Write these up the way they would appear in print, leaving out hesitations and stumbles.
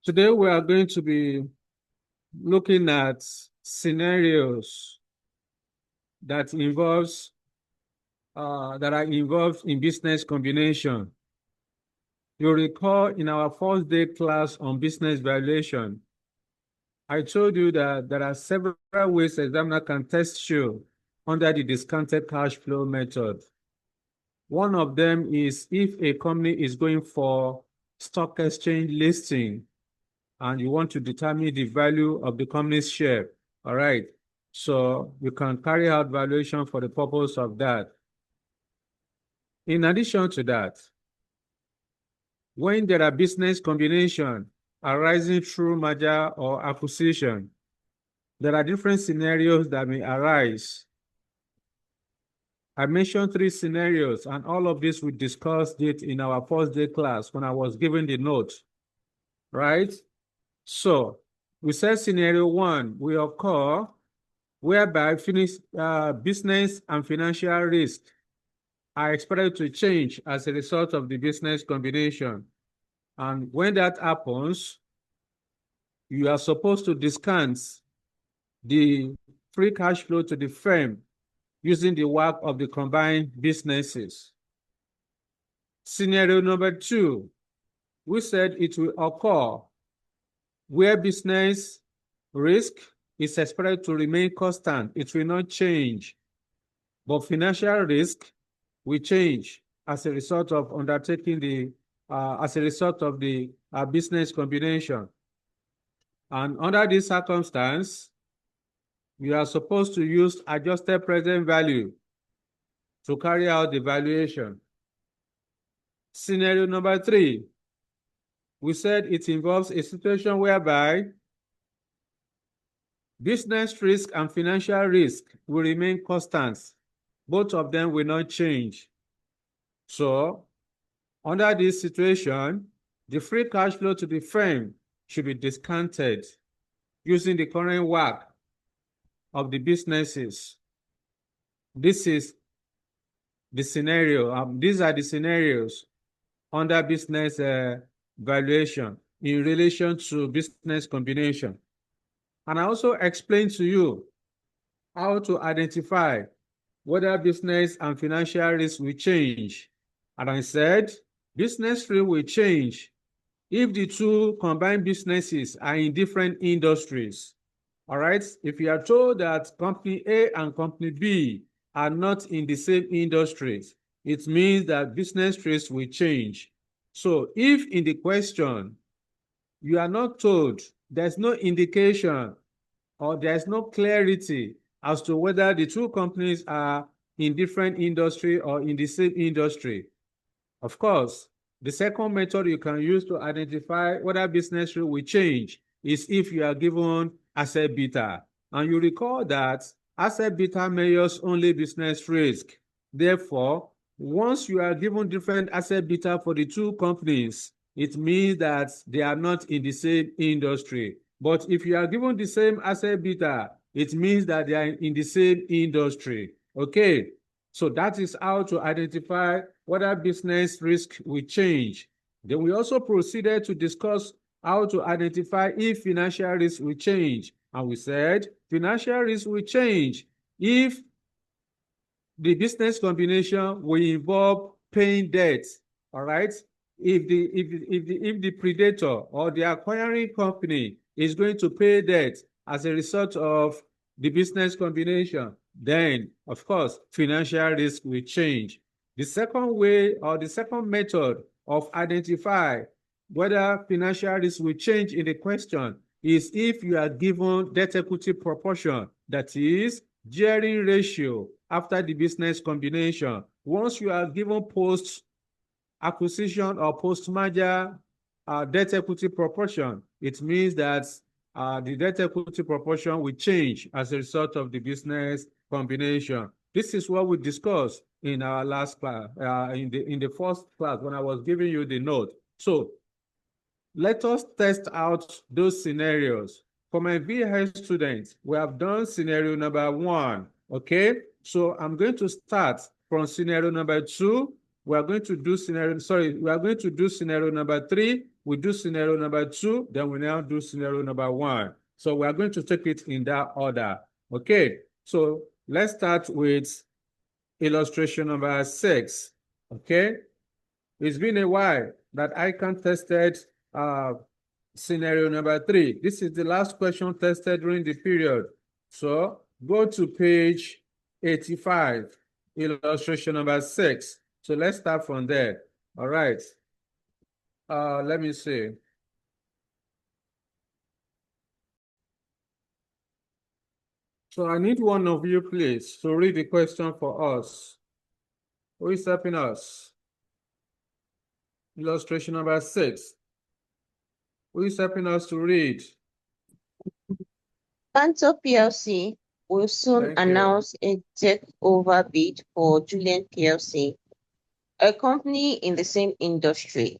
Today we are going to be looking at scenarios that are involved in business combination. You'll recall in our first day class on business valuation, I told you that there are several ways the examiner can test you under the discounted cash flow method. One of them is if a company is going for stock exchange listing and you want to determine the value of the company's share. All right. So you can carry out valuation for the purpose of that. In addition to that, when there are business combination arising through merger or acquisition, there are different scenarios that may arise. I mentioned 3 scenarios, and all of this we discussed it in our first day class when I was given the note, right? So we said scenario 1 will occur whereby business and financial risk are expected to change as a result of the business combination. And when that happens, you are supposed to discount the free cash flow to the firm using the work of the combined businesses. Scenario number 2, we said it will occur where business risk is expected to remain constant. It will not change. But financial risk will change as a result of undertaking the business combination. And under this circumstance, you are supposed to use adjusted present value to carry out the valuation. Scenario number 3, we said it involves a situation whereby business risk and financial risk will remain constant. Both of them will not change. So, under this situation, the free cash flow to the firm should be discounted using the current work of the businesses. This is the scenario. These are the scenarios under business valuation in relation to business combination. And I also explained to you how to identify whether business and financial risk will change. And I said, business risk will change if the two combined businesses are in different industries. All right. If you are told that company A and company B are not in the same industries, it means that business risk will change. So if in the question you are not told, there's no indication or there's no clarity as to whether the two companies are in different industry or in the same industry. Of course, the second method you can use to identify whether business risk will change is if you are given asset beta. And you recall that asset beta measures only business risk. Therefore, once you are given different asset beta for the two companies, it means that they are not in the same industry. But if you are given the same asset beta, it means that they are in the same industry. Okay, so that is how to identify whether business risk will change. Then we also proceeded to discuss how to identify if financial risk will change. And we said financial risk will change if the business combination will involve paying debt. All right. If the predator or the acquiring company is going to pay debt as a result of the business combination, then of course financial risk will change. The second way or the second method of identify whether financial risk will change in the question is if you are given debt equity proportion, that is gearing ratio after the business combination. Once you are given post acquisition or post merger debt equity proportion, it means that the debt equity proportion will change as a result of the business combination. This is what we discussed in our last class, in the first class when I was giving you the note. So let us test out those scenarios. For my VHS students, we have done scenario number 1, okay? So I'm going to start from scenario number 2, we are going to do scenario number 3, we do scenario number 2, then we now do scenario number 1. So we are going to take it in that order. Okay, so let's start with illustration number 6. Okay, it's been a while that ICAN tested scenario number 3. This is the last question tested during the period. So go to page 85, illustration number 6. So let's start from there. All right. Let me see. So I need one of you, please, to read the question for us. Who is helping us? Illustration number 6. Who is helping us to read? Panto PLC will soon announce a takeover bid for Julian PLC, a company in the same industry.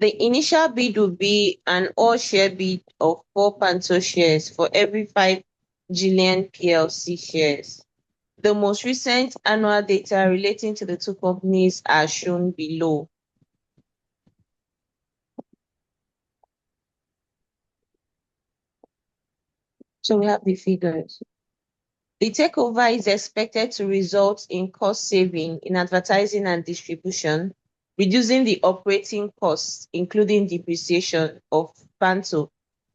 The initial bid will be an all-share bid of 4 Panto shares for every 5 Julian PLC shares. The most recent annual data relating to the two companies are shown below. So we have the figures. The takeover is expected to result in cost saving in advertising and distribution, reducing the operating costs, including depreciation of Panto,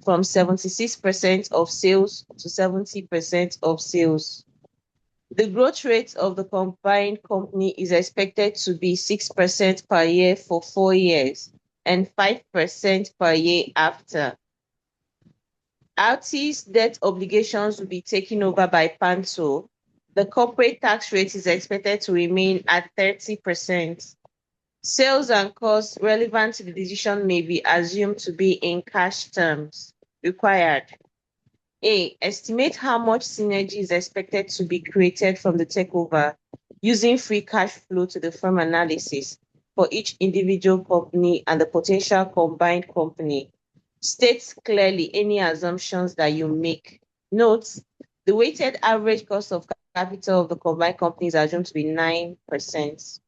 from 76% of sales to 70% of sales. The growth rate of the combined company is expected to be 6% per year for 4 years and 5% per year after. RT's debt obligations will be taken over by Panto. The corporate tax rate is expected to remain at 30%. Sales and costs relevant to the decision may be assumed to be in cash terms. Required. A. Estimate how much synergy is expected to be created from the takeover using free cash flow to the firm analysis for each individual company and the potential combined company. State clearly any assumptions that you make. Note, the weighted average cost of capital of the combined company is assumed to be 9%.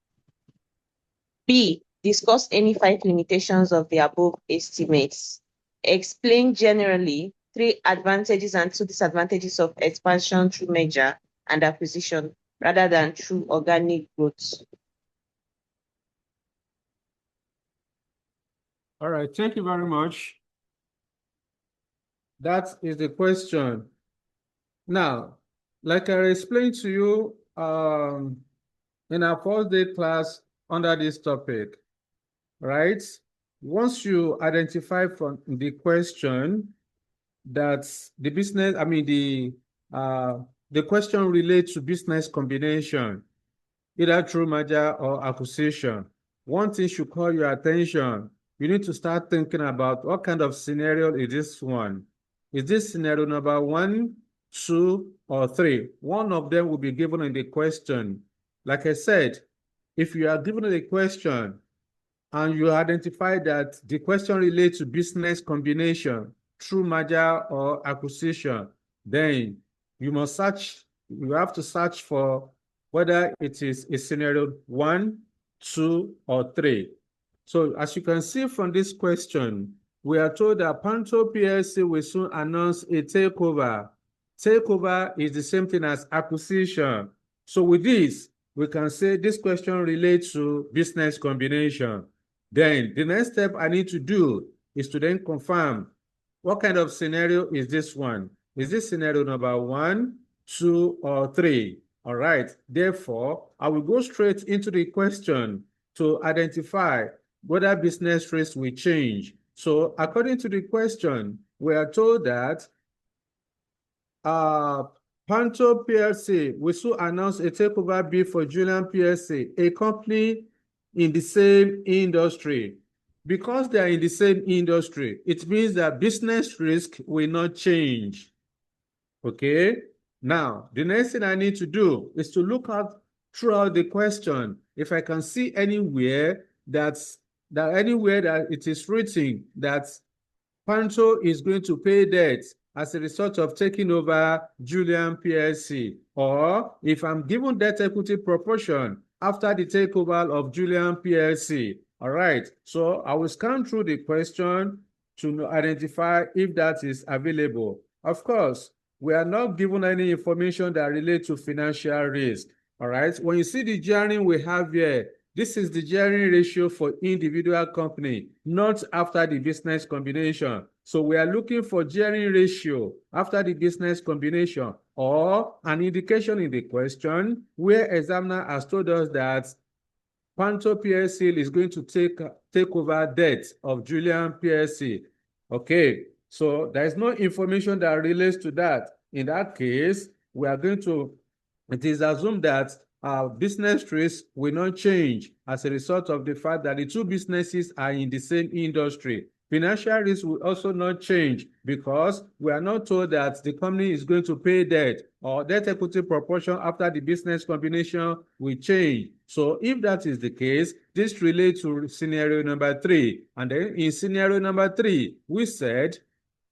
B. Discuss any 5 limitations of the above estimates. Explain generally 3 advantages and 2 disadvantages of expansion through merger and acquisition rather than through organic growth. All right, thank you very much. That is the question. Now, like I explained to you in our first day class under this topic, right? Once you identify from the question that the question relates to business combination, either through merger or acquisition, one thing should call your attention. You need to start thinking about what kind of scenario is this one. Is this scenario number 1, 2, or 3? One of them will be given in the question. Like I said, if you are given a question and you identify that the question relates to business combination through merger or acquisition, then you have to search for whether it is a scenario 1, 2, or 3. So as you can see from this question, we are told that Panto PLC will soon announce a takeover. Takeover is the same thing as acquisition. So with this, we can say this question relates to business combination. Then the next step I need to do is to then confirm what kind of scenario is this one. Is this scenario number 1, 2, or 3? All right. Therefore, I will go straight into the question to identify whether business rates will change. So according to the question, we are told that Panto PLC will soon announce a takeover bid for Julian PLC, a company in the same industry. Because they are in the same industry, it means that business risk will not change. Okay? Now, the next thing I need to do is to look out throughout the question if I can see anywhere that it is written that Panto is going to pay debt as a result of taking over Julian PLC, or if I'm given debt equity proportion after the takeover of Julian PLC. All right, so I will scan through the question to identify if that is available. Of course, we are not given any information that relates to financial risk. All right, when you see the gearing we have here, this is the gearing ratio for individual company, not after the business combination. So we are looking for gearing ratio after the business combination or an indication in the question where examiner has told us that Panto PLC is going to take over debt of Julian PLC. Okay, so there is no information that relates to that. In that case, we are going to, it is assumed that our business risk will not change as a result of the fact that the two businesses are in the same industry. Financial risk will also not change because we are not told that the company is going to pay debt or debt equity proportion after the business combination will change. So if that is the case, this relates to scenario number 3. And then in scenario number 3, we said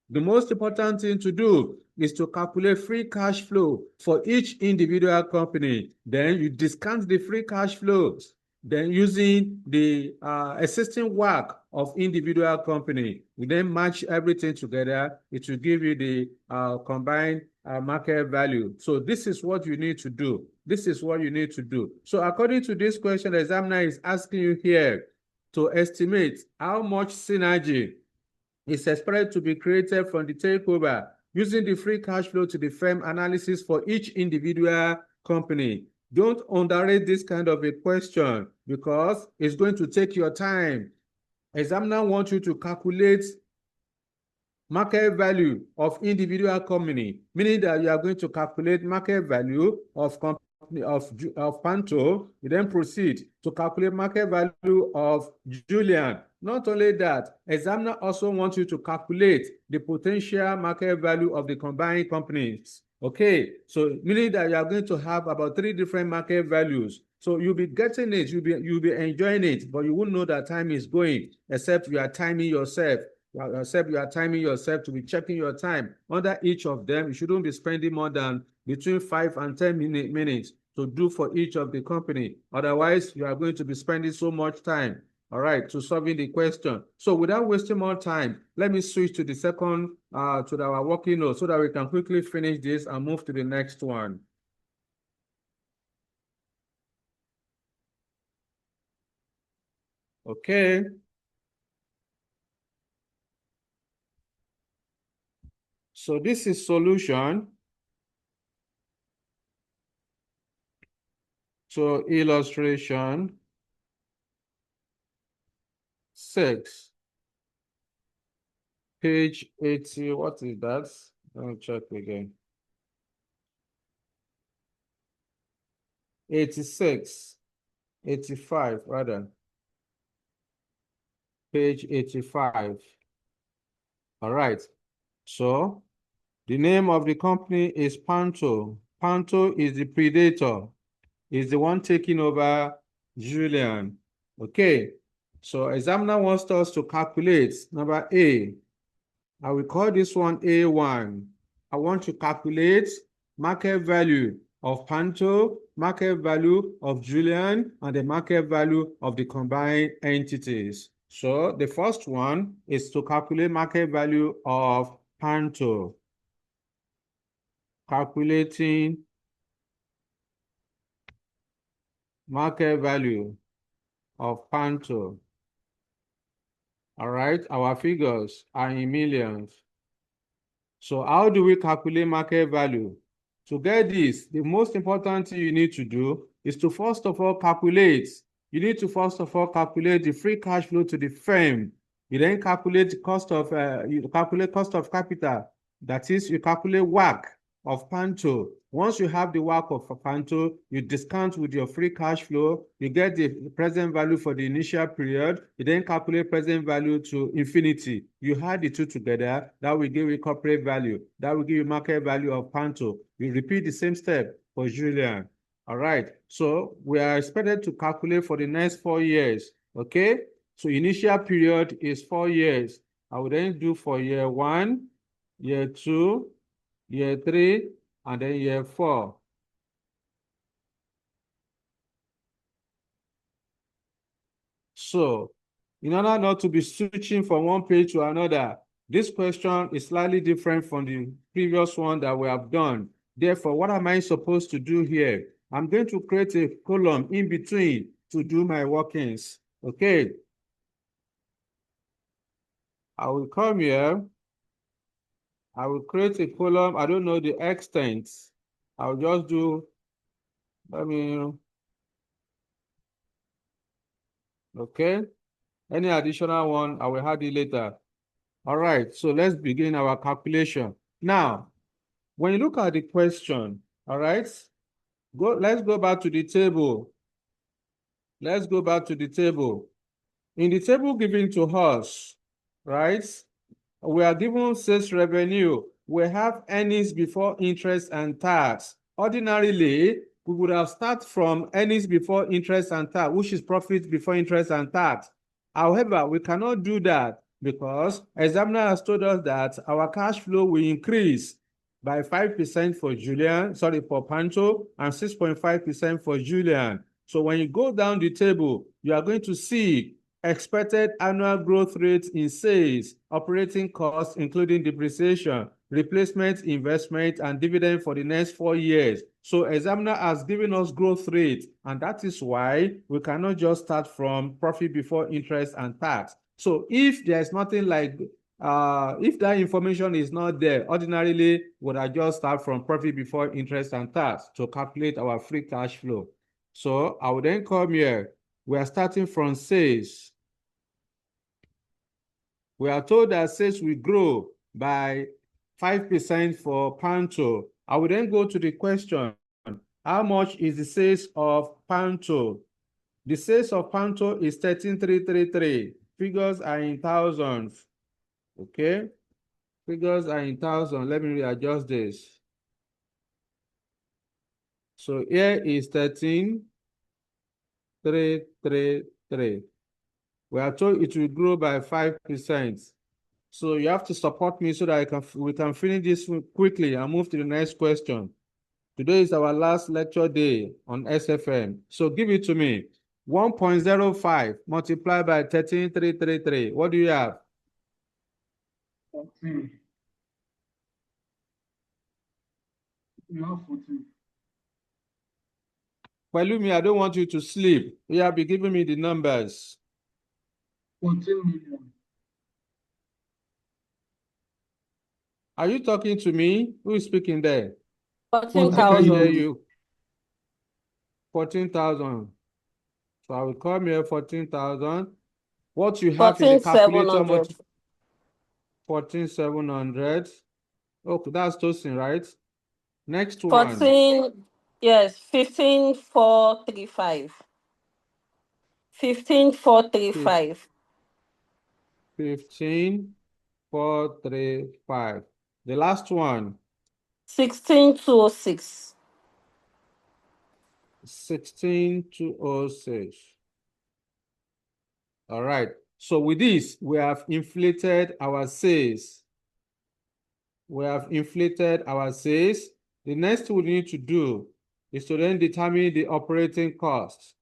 the most important thing to do is to calculate free cash flow for each individual company. Then you discount the free cash flows. Then using the existing work of individual company, we then match everything together. It will give you the combined market value. So this is what you need to do. This is what you need to do. So according to this question, the examiner is asking you here to estimate how much synergy is expected to be created from the takeover using the free cash flow to the firm analysis for each individual company. Don't underrate this kind of a question because it's going to take your time. Examiner wants you to calculate market value of individual company, meaning that you are going to calculate market value of company of Panto. You then proceed to calculate market value of Julian. Not only that, examiner also wants you to calculate the potential market value of the combined companies. Okay, so meaning that you are going to have about 3 different market values. So you'll be getting it, you'll be enjoying it, but you won't know that time is going, except you are timing yourself. Except you are timing yourself to be checking your time. Under each of them, you shouldn't be spending more than between 5 and 10 minutes to do for each of the company. Otherwise, you are going to be spending so much time, all right, to solving the question. So without wasting more time, let me switch to the second, to our working note so that we can quickly finish this and move to the next one. Okay. So this is solution to illustration 6. Page 80, what is that? Let me check again. 86, 85 rather. Page 85. All right. So the name of the company is Panto. Panto is the predator, is the one taking over Julian. Okay. So examiner wants us to calculate number A. I will call this one A1. I want to calculate market value of Panto, market value of Julian, and the market value of the combined entities. So the first one is to calculate market value of Panto. Calculating market value of Panto. All right, our figures are in millions. So how do we calculate market value? To get this, the most important thing you need to do is to first of all calculate. You need to first of all calculate the free cash flow to the firm. You then calculate the cost of cost of capital. That is, you calculate WACC of Panto. Once you have the WACC of Panto, you discount with your free cash flow. You get the present value for the initial period. You then calculate present value to infinity. You add the two together. That will give you corporate value. That will give you market value of Panto. You repeat the same step for Julian. All right. So we are expected to calculate for the next 4 years. Okay. So initial period is 4 years. I will then do for year 1, year 2, year 3, and then year 4. So, in order not to be switching from one page to another, this question is slightly different from the previous one that we have done. Therefore, what am I supposed to do here? I'm going to create a column in between to do my workings. Okay. I will come here. I will create a column. I don't know the extent. I'll just do, okay. Any additional one, I will add it later. All right, so let's begin our calculation. Now, when you look at the question, all right, let's go back to the table. Let's go back to the table. In the table given to us, right, we are given sales revenue. We have earnings before interest and tax. Ordinarily, we would have started from earnings before interest and tax, which is profit before interest and tax. However, we cannot do that because examiner has told us that our cash flow will increase by 5% for for Pancho, and 6.5% for Julian. So when you go down the table, you are going to see expected annual growth rates in sales, operating costs, including depreciation, replacement, investment, and dividend for the next 4 years. So examiner has given us growth rate, and that is why we cannot just start from profit before interest and tax. So if there's nothing like, if that information is not there, ordinarily would I just start from profit before interest and tax to calculate our free cash flow. So I will then come here. We are starting from sales. We are told that sales will grow by 5% for Panto. I will then go to the question, how much is the sales of Panto? The sales of Panto is 13,333. Figures are in thousands. Okay? Figures are in thousands. Let me readjust this. So here is 13,333. We are told it will grow by 5%. So you have to support me so that we can finish this quickly and move to the next question. Today is our last lecture day on SFM. So give it to me. 1.05 multiplied by 13,333. What do you have? 14. You have 14. Palumi, I don't want you to sleep. You have been giving me the numbers. 14 million. Are you talking to me? Who is speaking there? 14,000. I can hear you. 14,000. So I will come here, 14,000. What you have in the calculator, 14,700. Okay, that's Tosin, right? Next one. 15,435. 15,435. 15,435. The last one. 16,206. 16,206. All right. So with this, we have inflated our sales. We have inflated our sales. The next thing we need to do is to then determine the operating cost.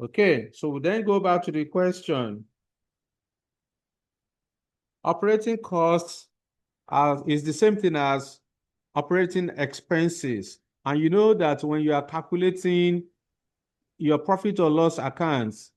Okay, so we then go back to the question. Operating costs is the same thing as operating expenses. And you know that when you are calculating your profit or loss accounts,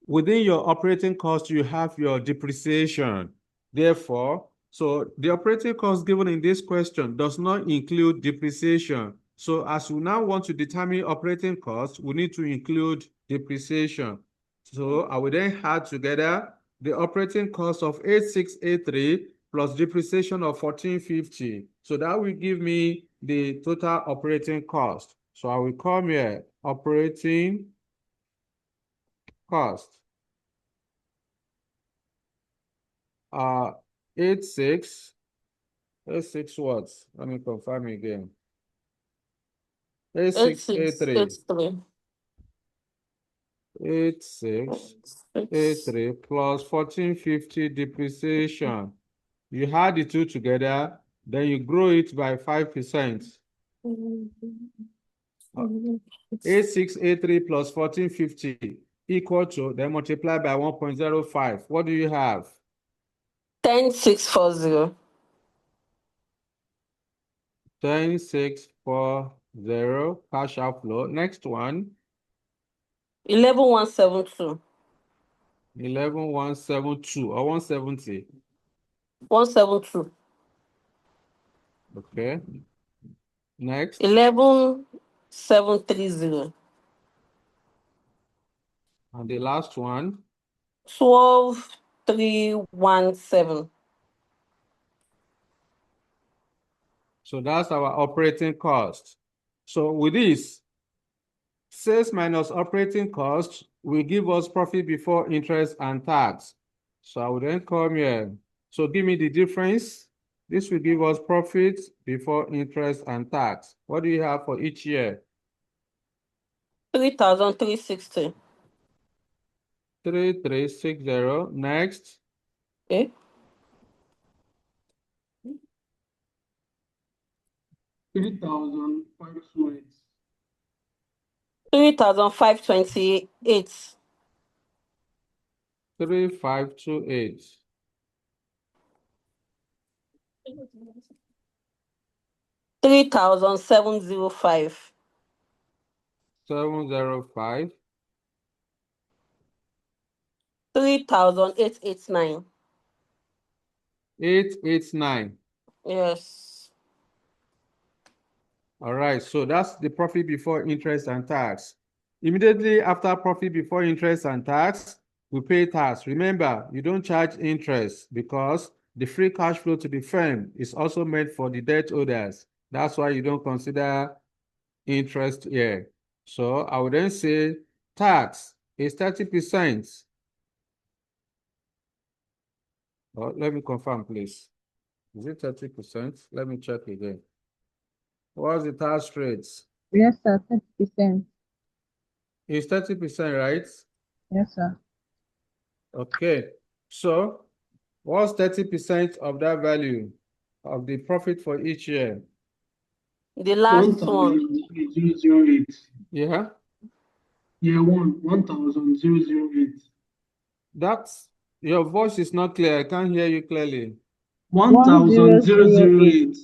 within your operating cost, you have your depreciation. Therefore, so the operating cost given in this question does not include depreciation. So as we now want to determine operating costs, we need to include depreciation. So I will then add together the operating cost of 8683 plus depreciation of 1450. So that will give me the total operating cost. So I will come here, operating cost. 86 what? Let me confirm again. 8683. 8683 plus 1450 depreciation. You add the two together, then you grow it by 5%. 8683 plus 1450 equal to, then multiply by 1.05. What do you have? 10,640. 10,640 cash outflow. Next one. 11,172. 11,172 or 170. 172. Okay. Next. 11,730. And the last one. 12,317. So that's our operating cost. So with this, sales minus operating cost will give us profit before interest and tax. So I will then come here. So give me the difference. This will give us profit before interest and tax. What do you have for each year? 3,360. 3,360. Next. Okay. 3,528. 3,528. 3,528. 3,705. 705. 3,889. 889. Yes. All right, so that's the profit before interest and tax. Immediately after profit before interest and tax, we pay tax. Remember, you don't charge interest because the free cash flow to the firm is also meant for the debt holders. That's why you don't consider interest here. So I would then say tax is 30%. Oh, let me confirm, please. Is it 30%? Let me check again. What's the tax rate? Yes, sir. 30%. It's 30%, right? Yes, sir. Okay. So what's 30% of that value of the profit for each year? The last one. 1,008. Yeah, Year one, 1,008. that's your voice is not clear. I can't hear you clearly. 1,008.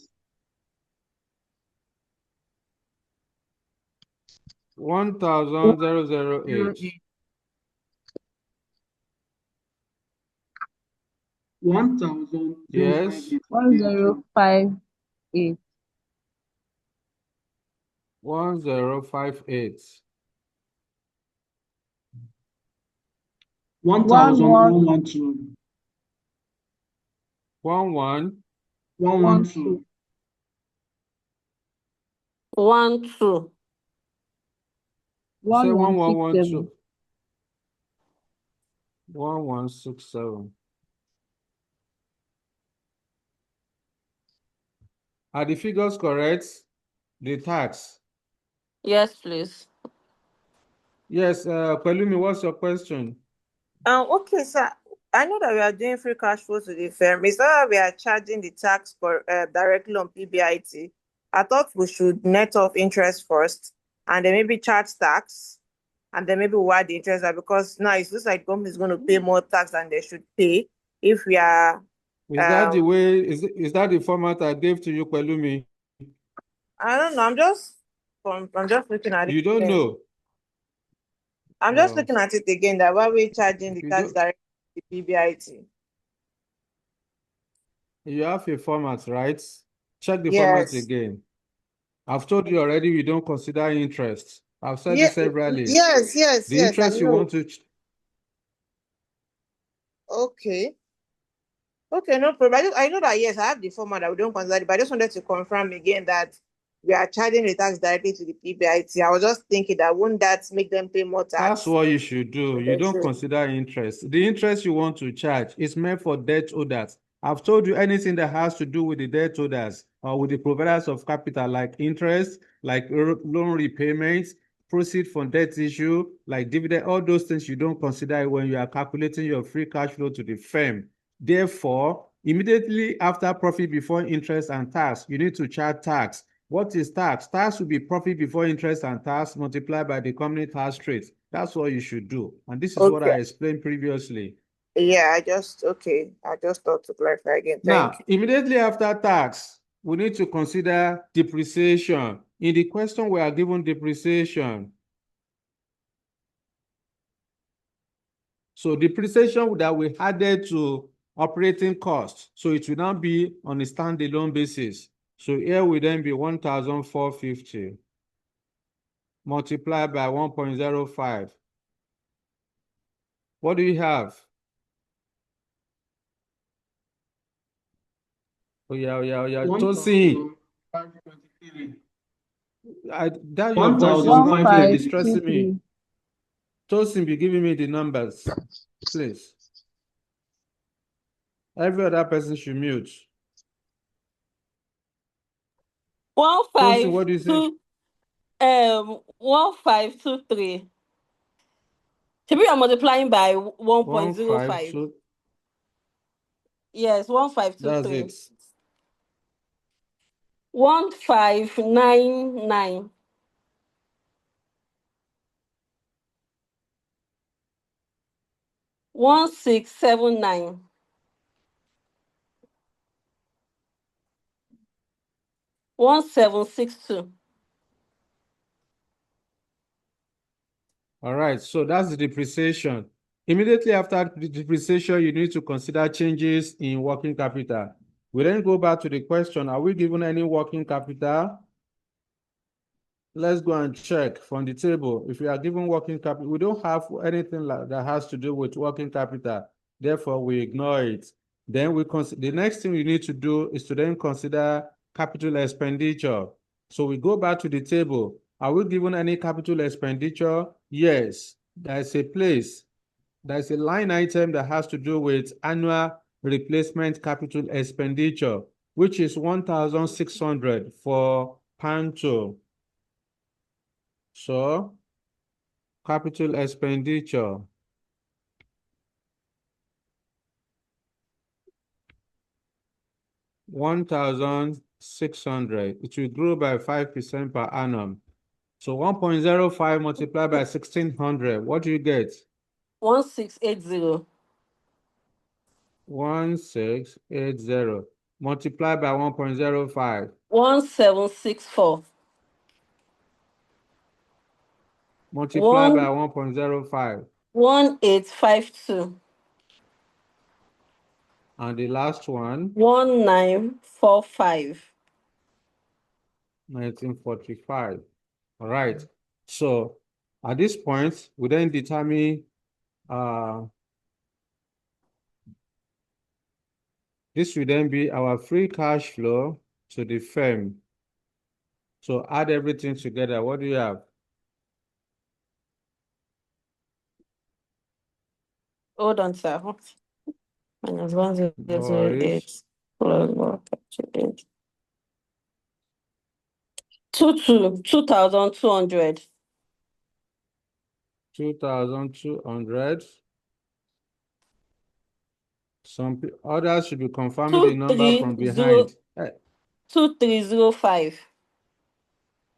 1,008. 1,058. Yes. 1058. 1058. 1,112. 11. 112. 1, 2. Say 1167. 1167. Are the figures correct? The tax. Yes, please. Yes, Pelumi, what's your question? Okay, sir. I know that we are doing free cash flow to the firm. It's not that we are charging the tax for directly on PBIT. I thought we should net off interest first, and then maybe charge tax, and then maybe we'll add the interest out, because now it looks like company is going to pay more tax than they should pay if we are. Is that the way? Is that the format I gave to you, Pelumi? I don't know. I'm just looking at it. You don't again. know. I'm just Oh. looking at it again. That why we're charging the You tax don't- directly to the PBIT. You have a format, right? Check the format Yes. again. I've told you already we don't consider interest. I've said Yeah. this severally. Yes. The Yes. interest I you know. want to Okay. Okay, no problem. I know that, yes, I have the format that we don't consider it, but I just wanted to confirm again that we are charging the tax directly to the PBIT. I was just thinking that wouldn't that make them pay more tax? That's what you should do. You don't consider interest. The interest you want to charge is meant for debt holders. I've told you anything that has to do with the debt holders or with the providers of capital, like interest, like loan repayments, proceed from debt issue, like dividend, all those things you don't consider when you are calculating your free cash flow to the firm. Therefore, immediately after profit before interest and tax, you need to charge tax. What is tax? Tax will be profit before interest and tax multiplied by the company tax rate. That's what you should do. And this is what I Okay. explained previously. Yeah, I just thought to clarify again. Now, Thank you. immediately after tax, we need to consider depreciation. In the question, we are given depreciation. So depreciation that we added to operating costs. So it will now be on a standalone basis. So here will then be 1,450 multiplied by 1.05. What do you have? Oh yeah. Tosin, 1,523. that your voice is not clear, distressing me. 1523. Tosin, be giving me the numbers, please. Every other person should mute. 1523. Tosin, what do you say? 1523. Maybe I'm multiplying by 1.05. 152. Yes, That's 1523. it. 1599. 1679. 1762. All right, so that's the depreciation. Immediately after the depreciation, you need to consider changes in working capital. We then go back to the question, are we given any working capital? Let's go and check from the table. If we are given working capital, we don't have anything that has to do with working capital. Therefore, we ignore it. Then the next thing we need to do is to then consider capital expenditure. So we go back to the table. Are we given any capital expenditure? Yes. There's a place. There's a line item that has to do with annual replacement capital expenditure, which is 1,600 for Panto. So, capital expenditure. $1,600. It will grow by 5% per annum. So 1.05 multiplied by 1,600. What do you get? 1680. 1680 multiplied by 1.05. 1764. Multiplied by 1.05. 1852. And the last one, 1945. 1945. All right. So at this point, we then determine this will then be our free cash flow to the firm. So add everything together. What do you have? Hold on, sir. Minus 1008 Boris, plus 158. 2,200. 2,200. Some others should be confirming the number from behind. 2305.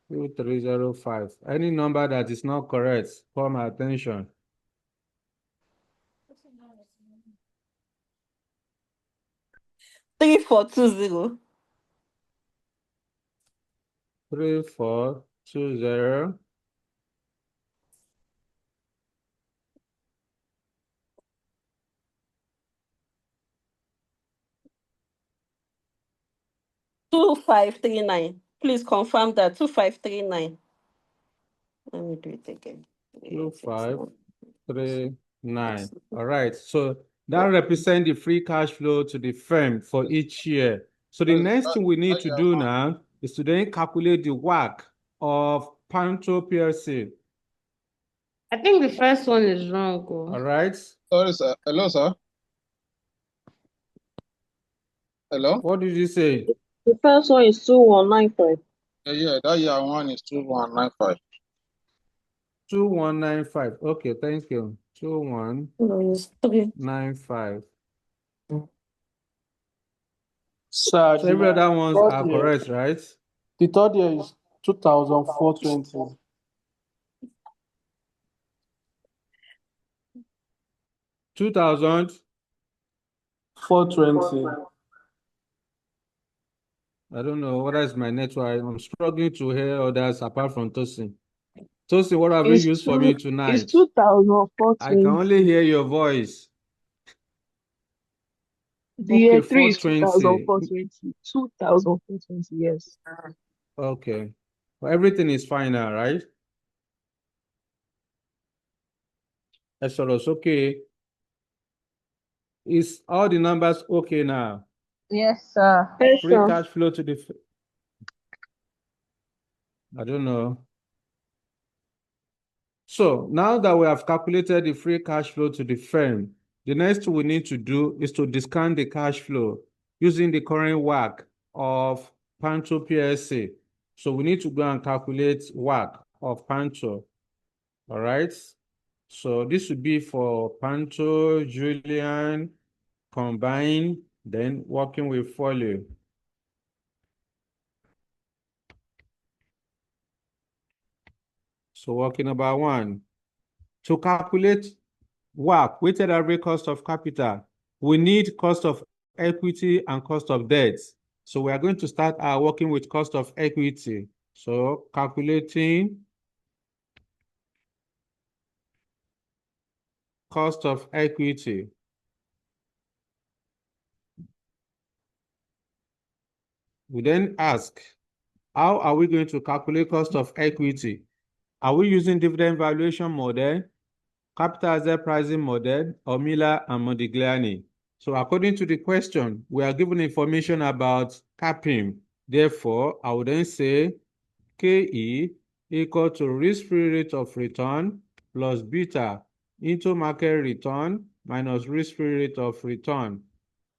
2305. Any number that is not correct, call my attention. Three four two zero. 3420. 2539. Please confirm that 2539. Let me do it again. 2539. All right. So that represents the free cash flow to the firm for each year. So the next thing we need to do now is to then calculate the WACC of Panto PLC. I think the first one is wrong. All right. Sorry, sir. Hello, sir. Hello? What did you say? The first one is 2195. Yeah, that year one is 2195. 2195. Okay, thank you. 2195. Sir, So every other ones are correct, right? The third year is 2,420. 2,000. 420. I don't know what is my network. I'm struggling to hear others apart from Tosin. Tosin, what have you It's used for me It's tonight? 2,420. I can only hear your voice. The year Okay, 3 is 420. 2,420. 2,420, yes. Okay. Well, everything is fine now, right? Exodus, okay. Is all the numbers okay now? Yes, sir. Yes, Free sir. cash flow to the... I don't know. So now that we have calculated the free cash flow to the firm, the next thing we need to do is to discount the cash flow using the current WACC of Panto PSC. So we need to go and calculate WACC of Panto. All right. So this would be for Panto, Julian, combined, then working with Folio. So working number 1. To calculate WACC, weighted average cost of capital, we need cost of equity and cost of debt. So we are going to start working with cost of equity. So calculating cost of equity. We then ask, how are we going to calculate cost of equity? Are we using dividend valuation model, capital asset pricing model, or Miller and Modigliani? So according to the question, we are given information about capping. Therefore, I would then say KE equal to risk-free rate of return plus beta into market return minus risk-free rate of return.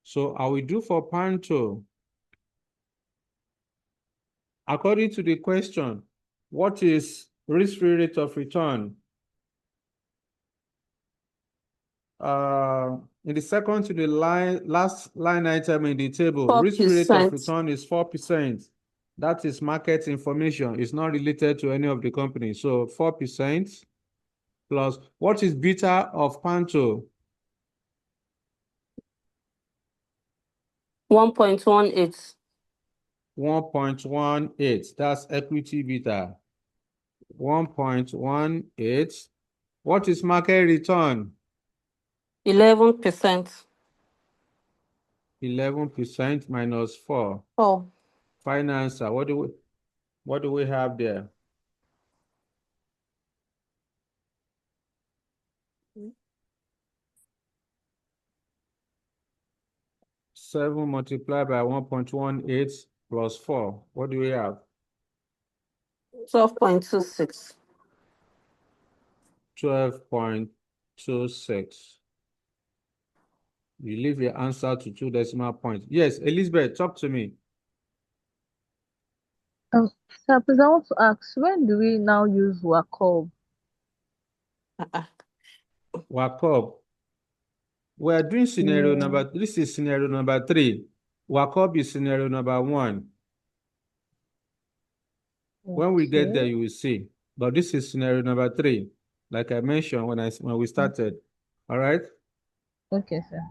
So I will do for Panto. According to the question, what is risk-free rate of return? In the second to the last line item in the table, risk-free rate of 4%. return is 4%. That is market information. It's not related to any of the companies. So 4% plus, what is beta of Panto? 1.18. 1.18. That's equity beta. 1.18. What is market return? 11%. 11% minus 4. Oh, Final answer. What do we have there? 7 multiplied by 1.18 plus 4. What do we have? 12.26. 12.26. You leave your answer to 2 decimal points. Yes, Elizabeth, talk to me. Sir, please, I want to ask, when do we now use WACOB? WACOB. We are doing scenario number, this is scenario number 3. WACOB is scenario number 1. When we get there, you will see. But this is scenario number 3, like I mentioned when we started. All right. Okay, sir.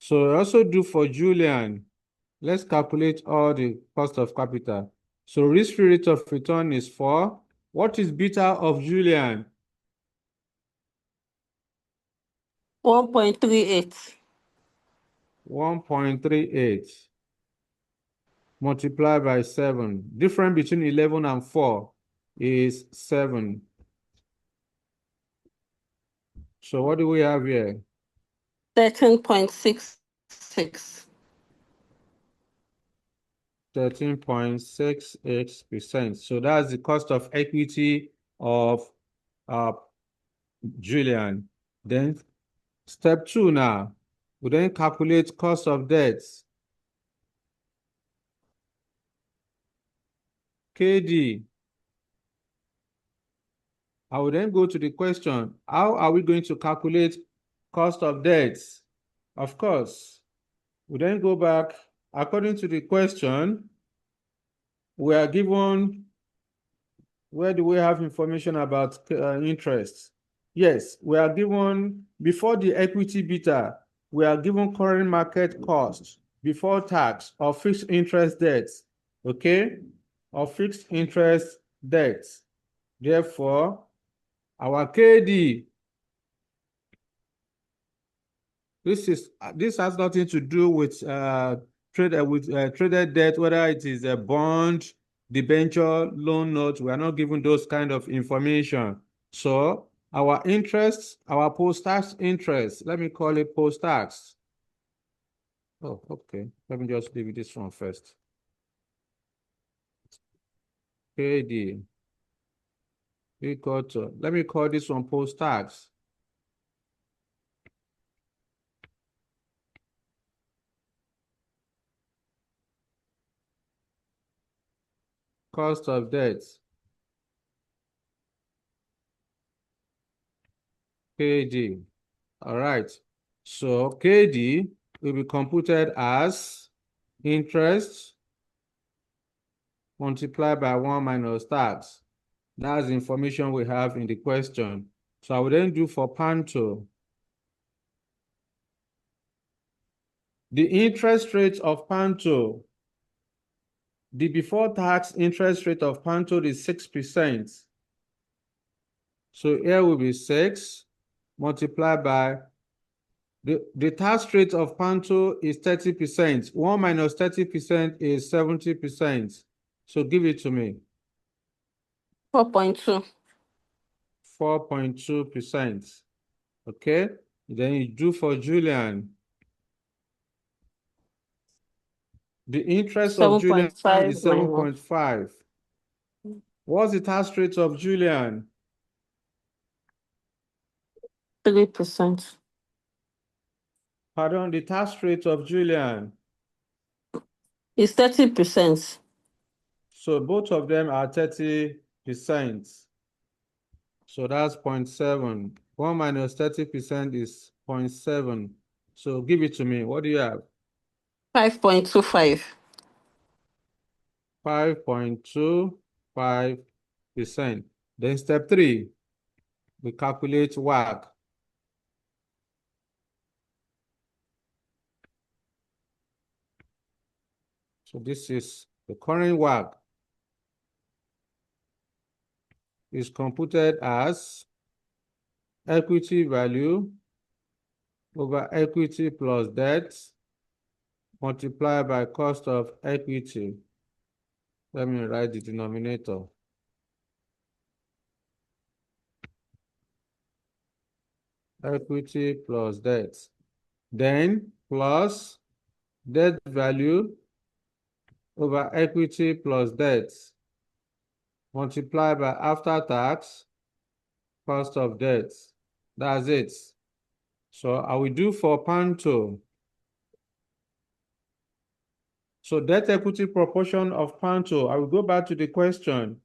So I also do for Julian. Let's calculate all the cost of capital. So risk-free rate of return is 4. What is beta of Julian? 1.38. 1.38 multiplied by 7. Difference between 11 and 4 is 7. So what do we have here? 13.66. 13.68%. So that's the cost of equity of Julian. Then step 2 now. We then calculate cost of debt. KD. I will then go to the question, how are we going to calculate cost of debt? Of course, we then go back, according to the question, we are given, where do we have information about interest? Yes, we are given, before the equity beta, we are given current market cost before tax of fixed interest debts, okay? Of fixed interest debts. Therefore, our KD, this has nothing to do with traded debt, whether it is a bond, debenture, loan note. We are not given those kind of information. So our interest, our post-tax interest, let me call it post-tax. Oh, okay. Let me just leave this one first. KD equal to, let me call this one post-tax. Cost of debt. KD. All right. So KD will be computed as interest multiplied by 1 minus tax. That's the information we have in the question. So I will then do for Panto. The interest rate of Panto, the before tax interest rate of Panto is 6%. So here will be 6 multiplied by the tax rate of Panto is 30%. 1 minus 30% is 70%. So give it to me. 4.2. 4.2%. Okay. Then you do for Julian. The interest of Julian 7.5 is minus 7.5. What's the tax rate of Julian? 3%. Pardon, the tax rate of Julian. It's 30%. So both of them are 30%. So that's 0.7. 1 minus 30% is 0.7. So give it to me. What do you have? 5.25. 5.25%. Then step 3, we calculate WACC. So this is the current WACC is computed as equity value over equity plus debt multiplied by cost of equity. Let me write the denominator. Equity plus debt. Then plus debt value over equity plus debt multiplied by after tax cost of debt. That's it. So I will do for Panto. So debt equity proportion of Panto, I will go back to the question.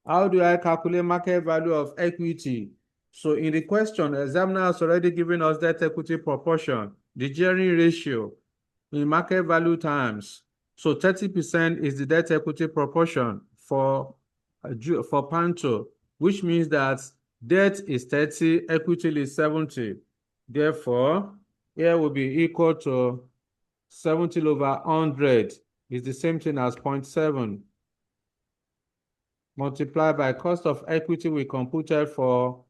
How do I calculate market value of equity? So in the question, the examiner has already given us debt equity proportion, the gearing ratio in market value terms. So 30% is the debt equity proportion for Panto, which means that debt is 30, equity is 70. Therefore, here will be equal to 70 over 100 is the same thing as 0.7 multiplied by cost of equity we computed for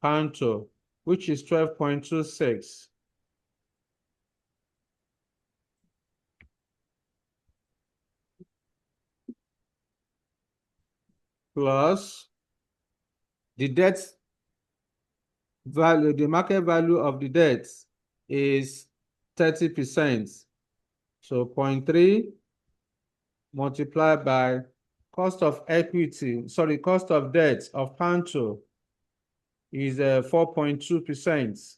Panto, which is 12.26. Plus the debt value, the market value of the debt is 30%. So 0.3 multiplied by cost of equity, cost of debt of Panto is 4.2%.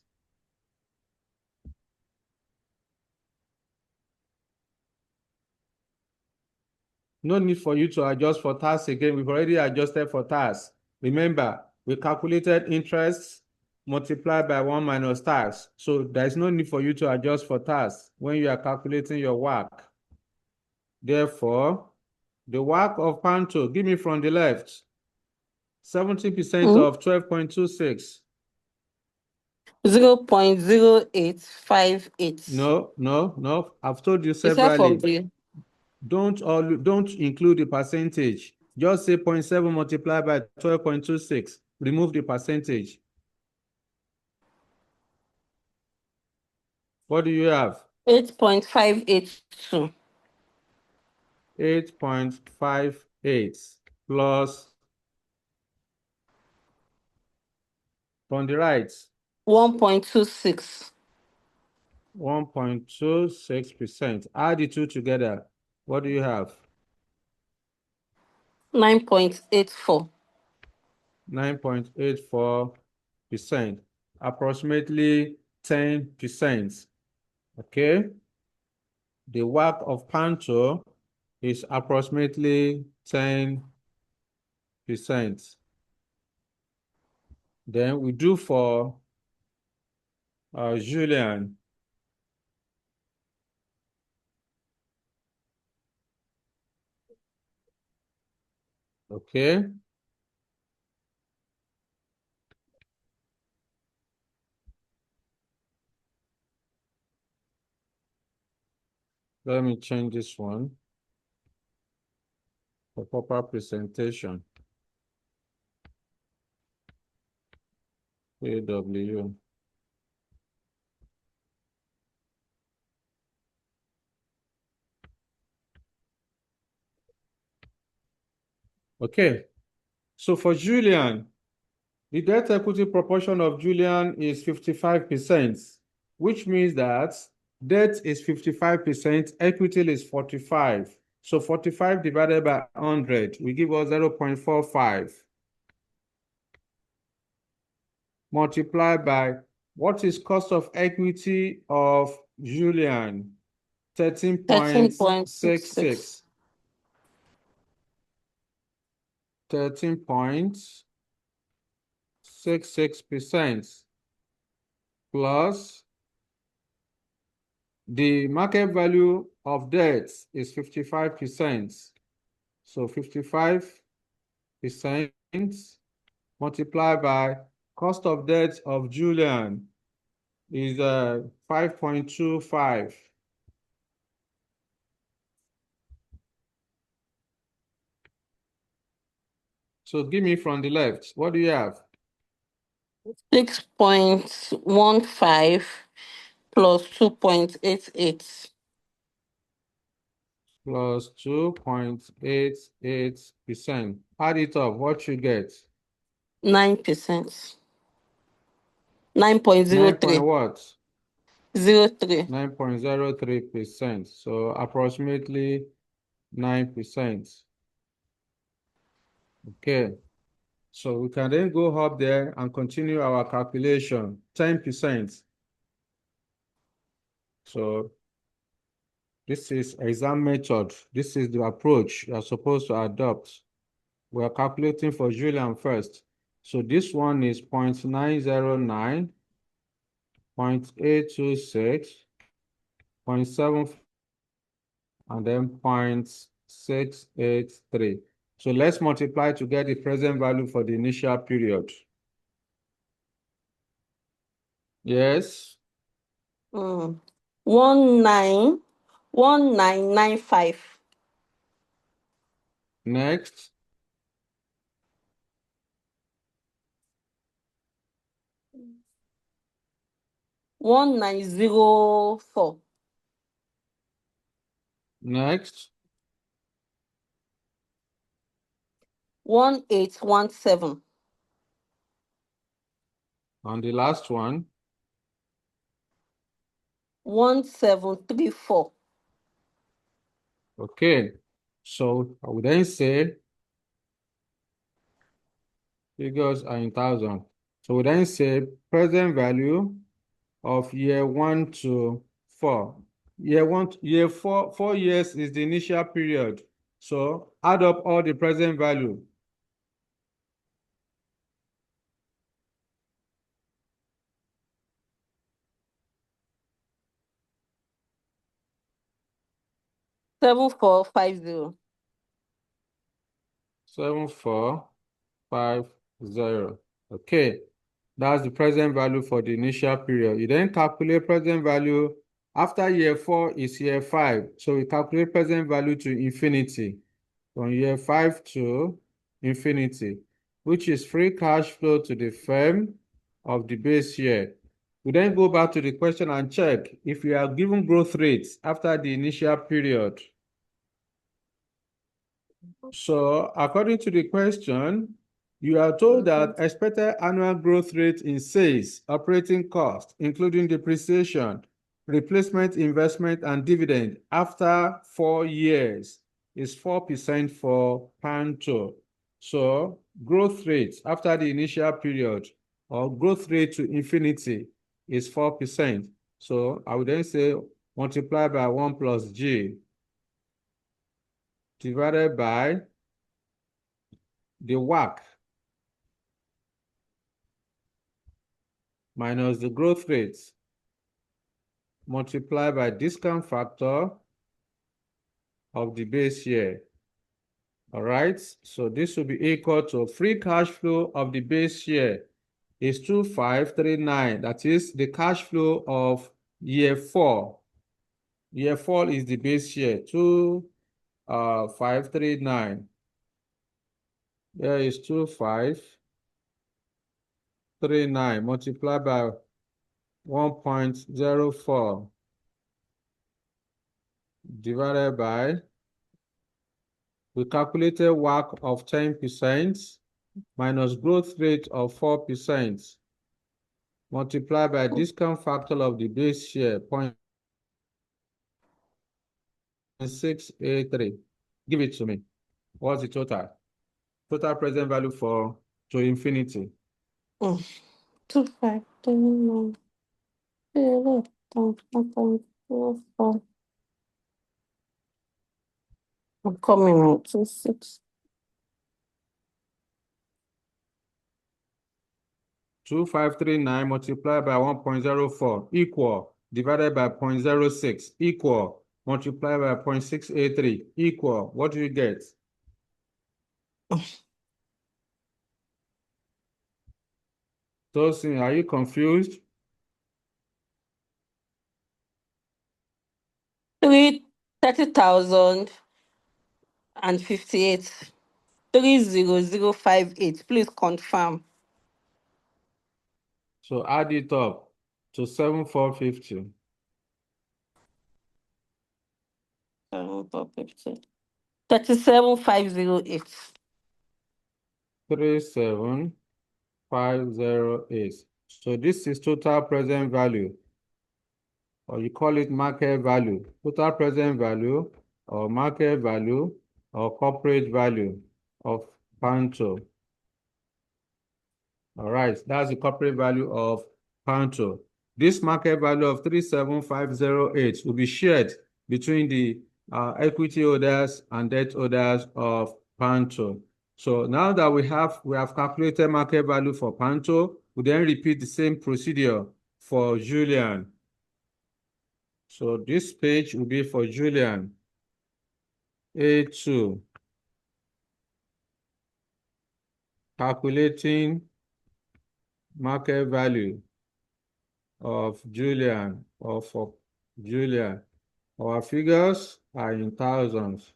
No need for you to adjust for tax again. We've already adjusted for tax. Remember, we calculated interest multiplied by 1 minus tax. So there's no need for you to adjust for tax when you are calculating your WACC. Therefore, The WACC of Panto, give me from the left. 70% of 12.26. 0.0858. No. I've told you Is that from severally. Don't include the percentage. Just say 0.7 multiplied by 12.26. Remove the percentage. What do you have? 8.582. 8.58 plus on the right. 1.26. 1.26%. Add the two together. What do you have? 9.84. 9.84%. Approximately 10%. Okay. The WACC of Panto is approximately 10%. Then we do for Julian. Okay. Let me change this one for proper presentation. AW. Okay. So for Julian, the debt equity proportion of Julian is 55%, which means that debt is 55%, equity is 45. So 45 divided by 100 will give us 0.45. Multiplied by what is cost of equity of Julian? 13.66. 13.66% plus the market value of debt is 55%. So 55% multiplied by cost of debt of Julian is 5.25. So give me from the left. What do you have? 6.15 plus 2.88. Plus 2.88%. Add it up. What you get? 9%. 9 point 9.03. what? 03. 9.03%. So approximately 9%. Okay. So we can then go up there and continue our calculation. 10%. So this is exam method. This is the approach you are supposed to adopt. We are calculating for Julian first. So this one is 0.909, 0.826, 0.7, and then 0.683. So let's multiply to get the present value for the initial period. Yes. 1995. Next. Mm. 1904. Next. 1817. And the last one. 1734. Okay. So I would then say figures are in thousand. So we then say present value of year 1 to 4. Year 4 years is the initial period. So add up all the present value. Seven four five zero. 7450. Okay, that's the present value for the initial period. You then calculate present value after year 4 is year 5. So we calculate present value to infinity from year 5 to infinity, which is free cash flow to the firm of the base year. We then go back to the question and check if we are given growth rates after the initial period. So according to the question, you are told that expected annual growth rate in sales, operating cost, including depreciation, replacement investment, and dividend after 4 years is 4% for Panto. So growth rate after the initial period or growth rate to infinity is 4%. So I would then say multiply by 1 plus G divided by the WACC minus the growth rate multiplied by discount factor of the base year. All right, so this will be equal to free cash flow of the base year is 2539. That is the cash flow of year 4. Year 4 is the base year, 2539. There is 2539 multiplied by 1.04 divided by, we calculated WACC of 10% minus growth rate of 4% multiplied by discount factor of the base year, 0.683. Give it to me. What's the total? Total present value for to infinity. 2539. I'm coming out 26. 2539 multiplied by 1.04 equal divided by 0.06 equal multiplied by 0.683 equal. What do you get? Tosin, are you confused? 30,058. 30058. Please confirm. So add it up to 7450. 7450. 37508. 37508. So this is total present value, or you call it market value. Total present value or market value or corporate value of Panto. All right, that's the corporate value of Panto. This market value of 37508 will be shared between the equity holders and debt holders of Panto. So now that we have calculated market value for Panto, we then repeat the same procedure for Julian. So this page will be for Julian. A2. Calculating market value of Julian or for Julian. Our figures are in thousands.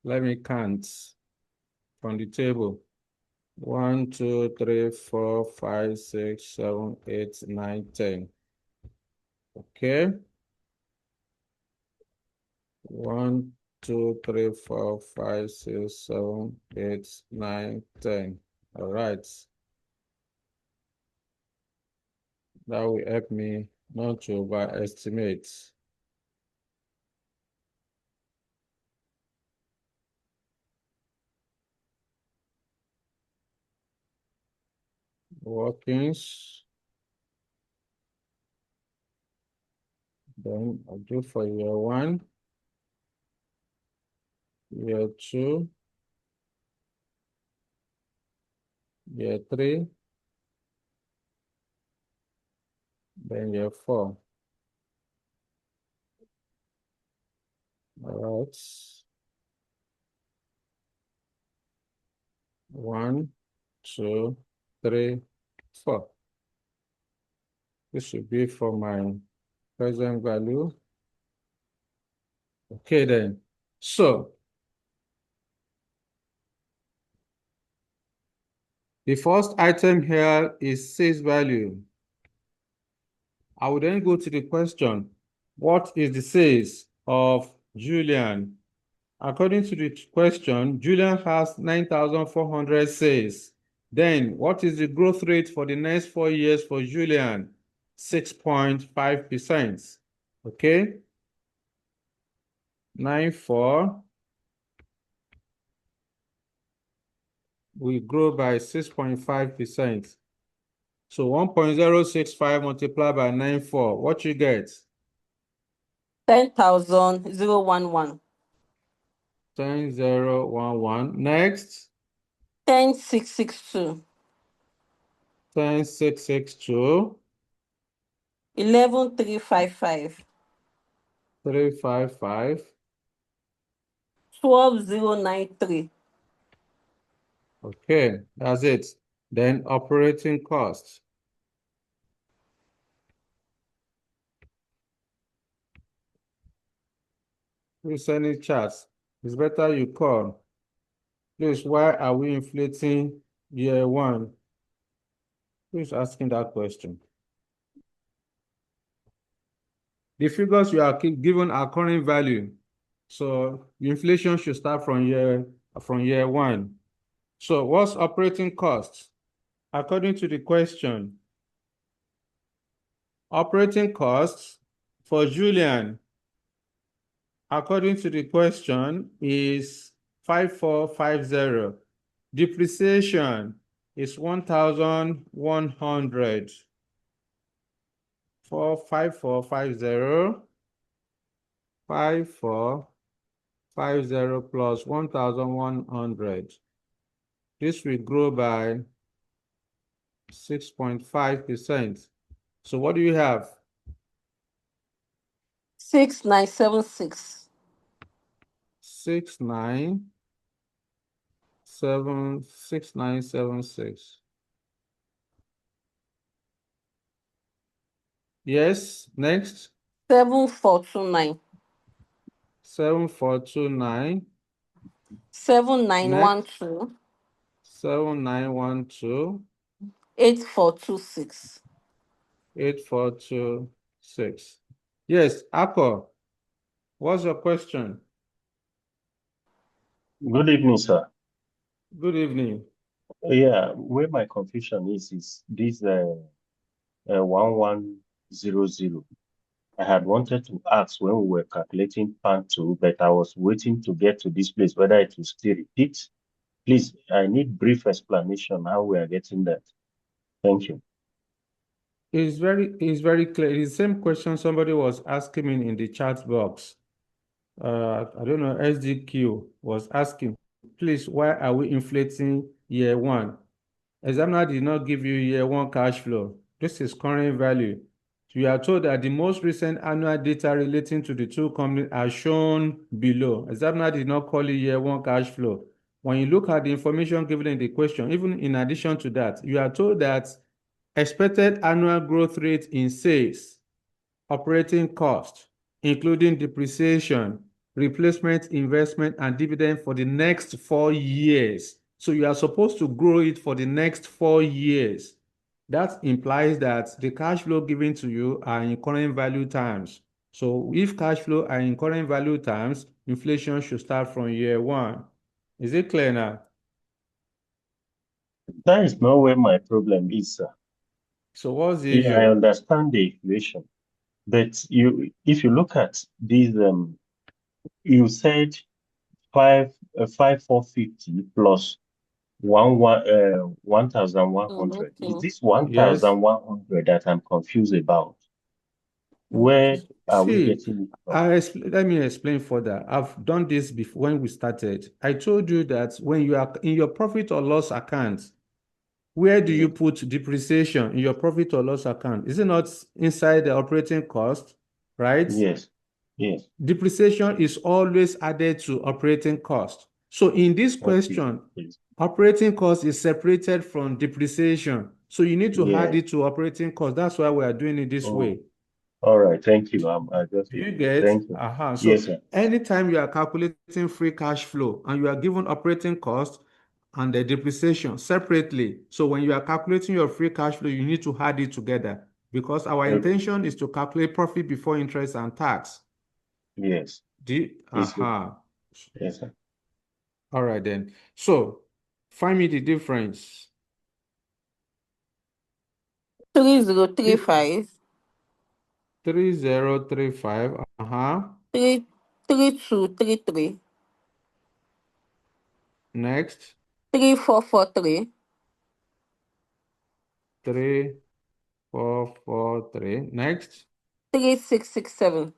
Let me count from the table. 1, 2, 3, 4, 5, 6, 7, 8, 9, 10. Okay. 1, 2, 3, 4, 5, 6, 7, 8, 9, 10. All right. That will help me not to overestimate. Workings. Then I'll do for year 1, year 2, year 3, then year 4. All right. 1, 2, 3, 4. This should be for my present value. Okay, then. So, the first item here is sales value. I will then go to the question, what is the sales of Julian? According to the question, Julian has 9,400 sales. Then, what is the growth rate for the next 4 years for Julian? 6.5%. Okay? 9,4 will grow by 6.5%. So 1.065 multiplied by 9,4, what you get? 10,011. 10,011. Next, 10,662. 10,662. 11,355. 355. 12,093. Okay, that's it. Then operating costs. Please any charts. It's better you call. Please, why are we inflating year one? Who's asking that question? The figures you are given are current value. So inflation should start from year one. So what's operating costs? According to the question, operating costs for Julian, according to the question, is 5,450. Depreciation is 1,100. 5,450. 5,450 plus 1,100. This will grow by 6.5%. So what do you have? 6,976. 6,976. Yes, next. 7,429. 7,429. 7,912. 7,912. 8,426. 8,426. Yes, Akko, what's your question? Good evening, sir. Good evening. Yeah, where my confusion is this 1100. I had wanted to ask when we were calculating pan 2, but I was waiting to get to this place, whether it will still repeat. Please, I need brief explanation how we are getting that. Thank you. It's very clear. It's the same question somebody was asking me in the chat box. I don't know, SDQ was asking, please, why are we inflating year one? Examiner did not give you year one cash flow. This is current value. So you are told that the most recent annual data relating to the two companies are shown below. Examiner did not call it year one cash flow. When you look at the information given in the question, even in addition to that, you are told that expected annual growth rate in sales, operating cost, including depreciation, replacement investment, and dividend for the next 4 years. So you are supposed to grow it for the next 4 years. That implies that the cash flow given to you are in current value terms. So if cash flow are in current value terms, inflation should start from year one. Is it clear now? That is not where my problem is, sir. So what's the Yeah, I issue? understand the equation, but if you look at these, you said 5,450 plus 1,100. Is Okay. this Yes. 1,100 that I'm confused about? Where are we See, getting it from? let me explain further. I've done this before when we started. I told you that when you are in your profit or loss account, where do you Yes. put depreciation in your profit or loss account? Is it not inside the operating cost, right? Yes. Yes. Depreciation is always added to operating cost. So in this question, Yes. operating cost is separated from depreciation. So you need to add Yeah. it to operating cost. That's why we are doing it this way. All right. Thank you. I just Do you get? thank you. So Yes, sir. anytime you are calculating free cash flow and you are given operating cost and the depreciation separately, so when you are calculating your free cash flow, you need to add it together because our Okay. intention is to calculate profit before interest and tax. Yes. Yes, sir. Yes, sir. All right then. So find me the difference. 3035, 3035. 3233, Next. 3443, 3443. Next. 3667.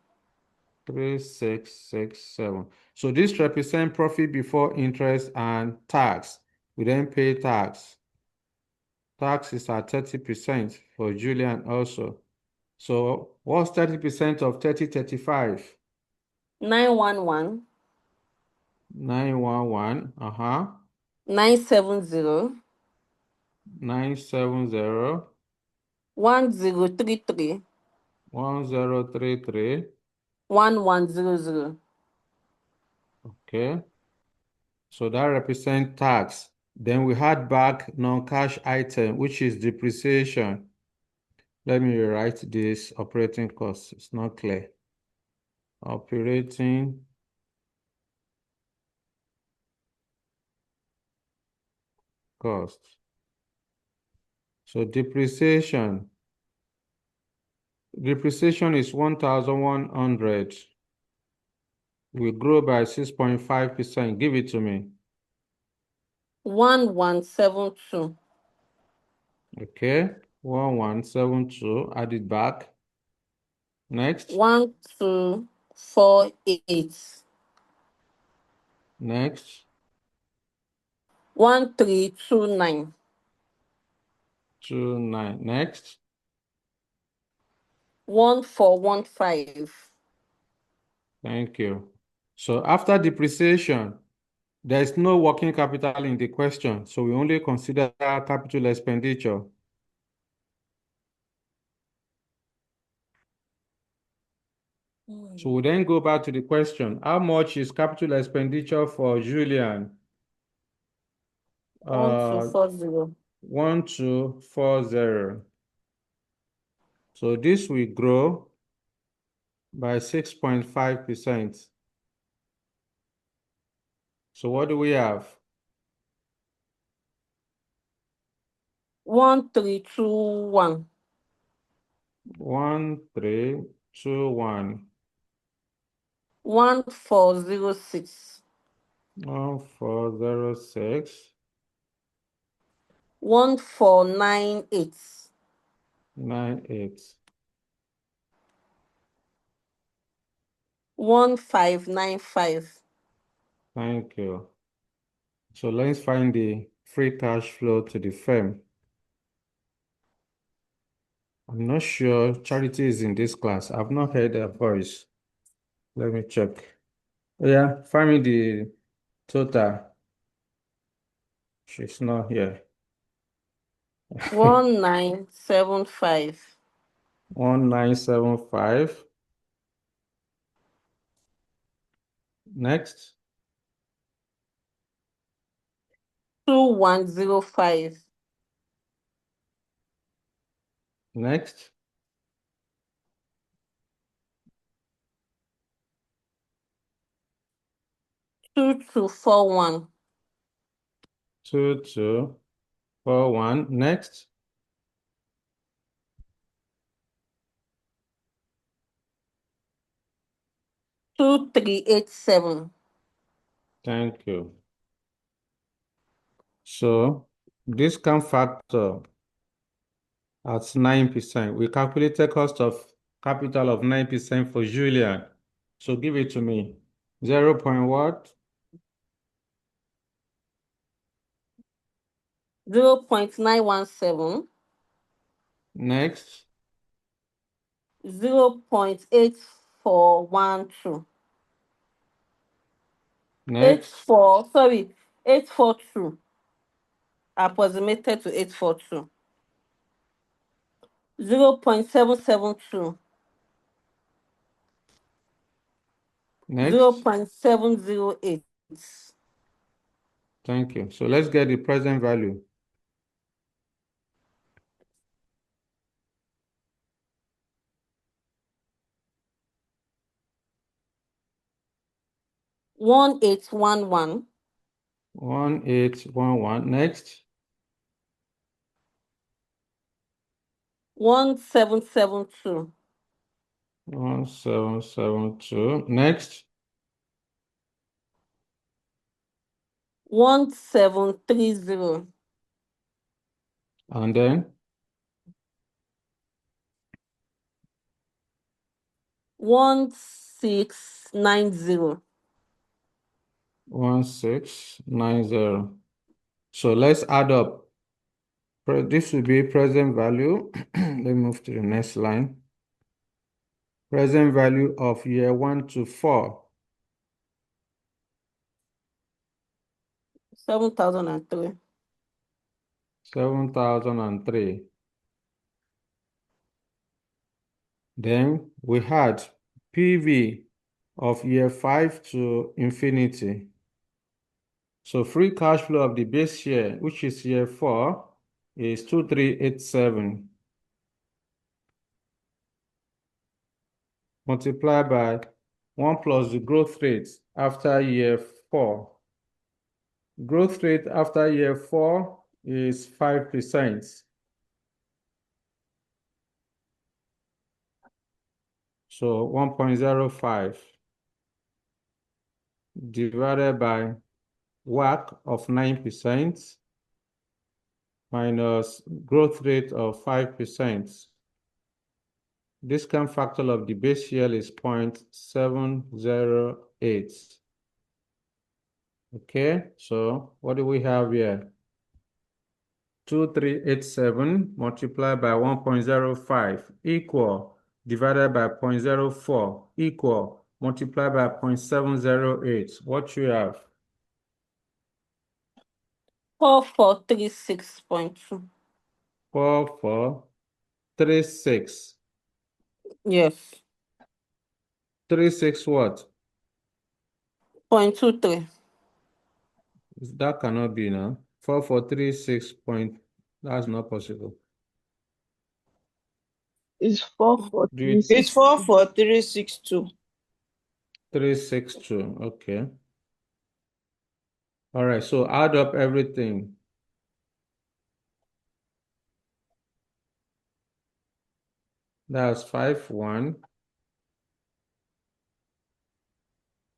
3667. So this represents profit before interest and tax. We then pay tax. Tax is at 30% for Julian also. So what's 30% of 3035? 911, 911. 970, 970. 1033, 1033. 1100. Okay. So that represents tax. Then we had back non-cash item, which is depreciation. Let me rewrite this operating cost. It's not clear. Operating cost. So depreciation. Depreciation is 1,100. We grow by 6.5%. Give it to me. 1172, Okay. 1172. Add it back. Next. 1248, Next. 1329, 29. Next. 1415. Thank you. So after depreciation, there is no working capital in the question, so we only consider capital expenditure. So we then go back to the question, how much is capital expenditure for Julian? 1240, 1240. So this will grow by 6.5%. So what do we have? 1321, 1321. 1406, 1406. 1498, 98. 1595. Thank you. So let's find the free cash flow to the firm. I'm not sure Charity is in this class. I've not heard her voice. Let me check. Yeah, find me the total. She's not here. 1975, 1975. Next. 2105, Next. 2241, 2241. Next. 2387, Thank you. So discount factor at 9%. We calculated cost of capital of 9% for Julian. So give it to me. 0. What? 0.917, Next. 0.8 8412. Next, 842. Approximated to 842. 0.772. next. 0.708. Thank you. So let's get the present value. One 1811. 1811. Next, 1772. 1772. Next, 1730. and then 1690. 1690. So let's add up. This will be present value. Let me move to the next line. Present value of year 1 to 4. 7003. 7003. Then we had PV of year 5 to infinity. So free cash flow of the base year, which is year 4, is 2387. Multiplied by 1 plus the growth rate after year 4. Growth rate after year 4 is 5%. So 1.05 divided by WACC of 9% minus growth rate of 5%. Discount factor of the base year is 0.708. Okay, so what do we have here? 2387 multiplied by 1.05 equal divided by 0.04 equal multiplied by 0.708. What you have? 4436.2. 4436. Yes. 36 what? 0.23. That cannot be now. 4436 point. That's not possible. It's four four Do three it. six. It's 44362. 362. Okay. All right. So add up everything. That's 51.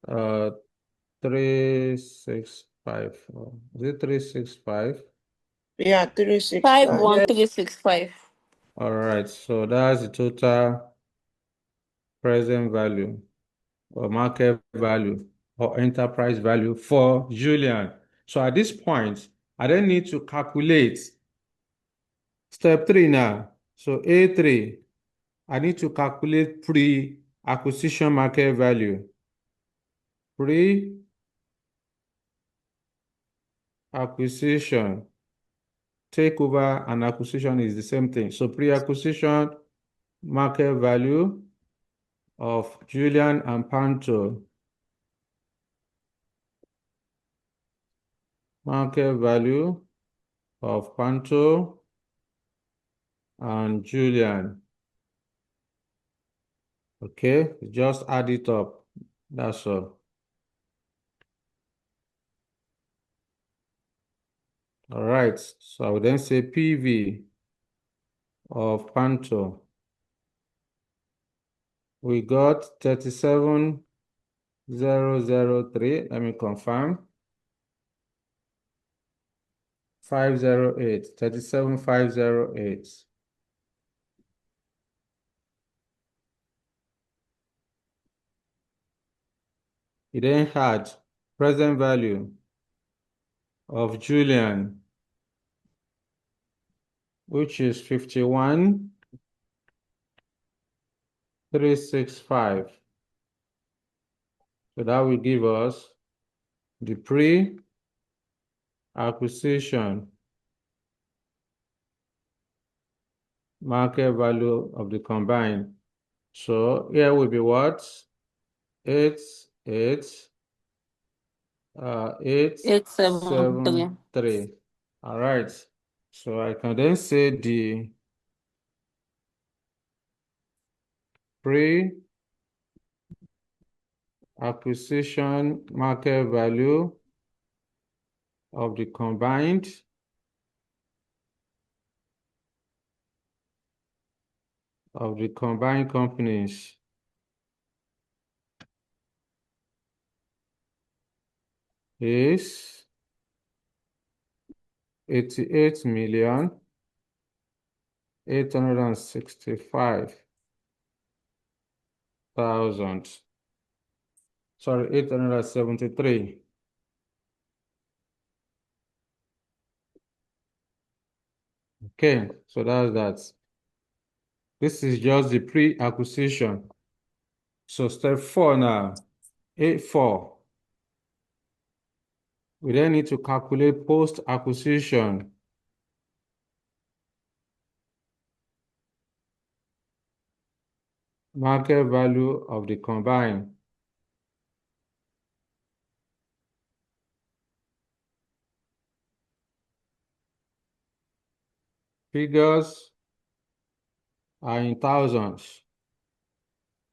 365. Is it 365? Yeah, 365. 51365. All right. So that's the total present value or market value or enterprise value for Julian. So at this point, I then need to calculate step 3 now. So A3, I need to calculate pre-acquisition market value. Pre-acquisition, takeover and acquisition is the same thing. So pre-acquisition market value of Julian and Panto. Market value of Panto and Julian. Okay, just add it up. That's all. All right, so I will then say PV of Panto. We got 37,003. Let me confirm. 508, 37,508. He then had present value of Julian, which is 51,365. So that will give us the pre-acquisition market value of the combined. So here will be what? 873. 873. All right. So I can then say the pre-acquisition market value of the combined companies is 88,865,000. Sorry, 873. Okay, so that's that. This is just the pre-acquisition. So step 4 now, 84. We then need to calculate post-acquisition. Market value of the combined. Figures are in thousands.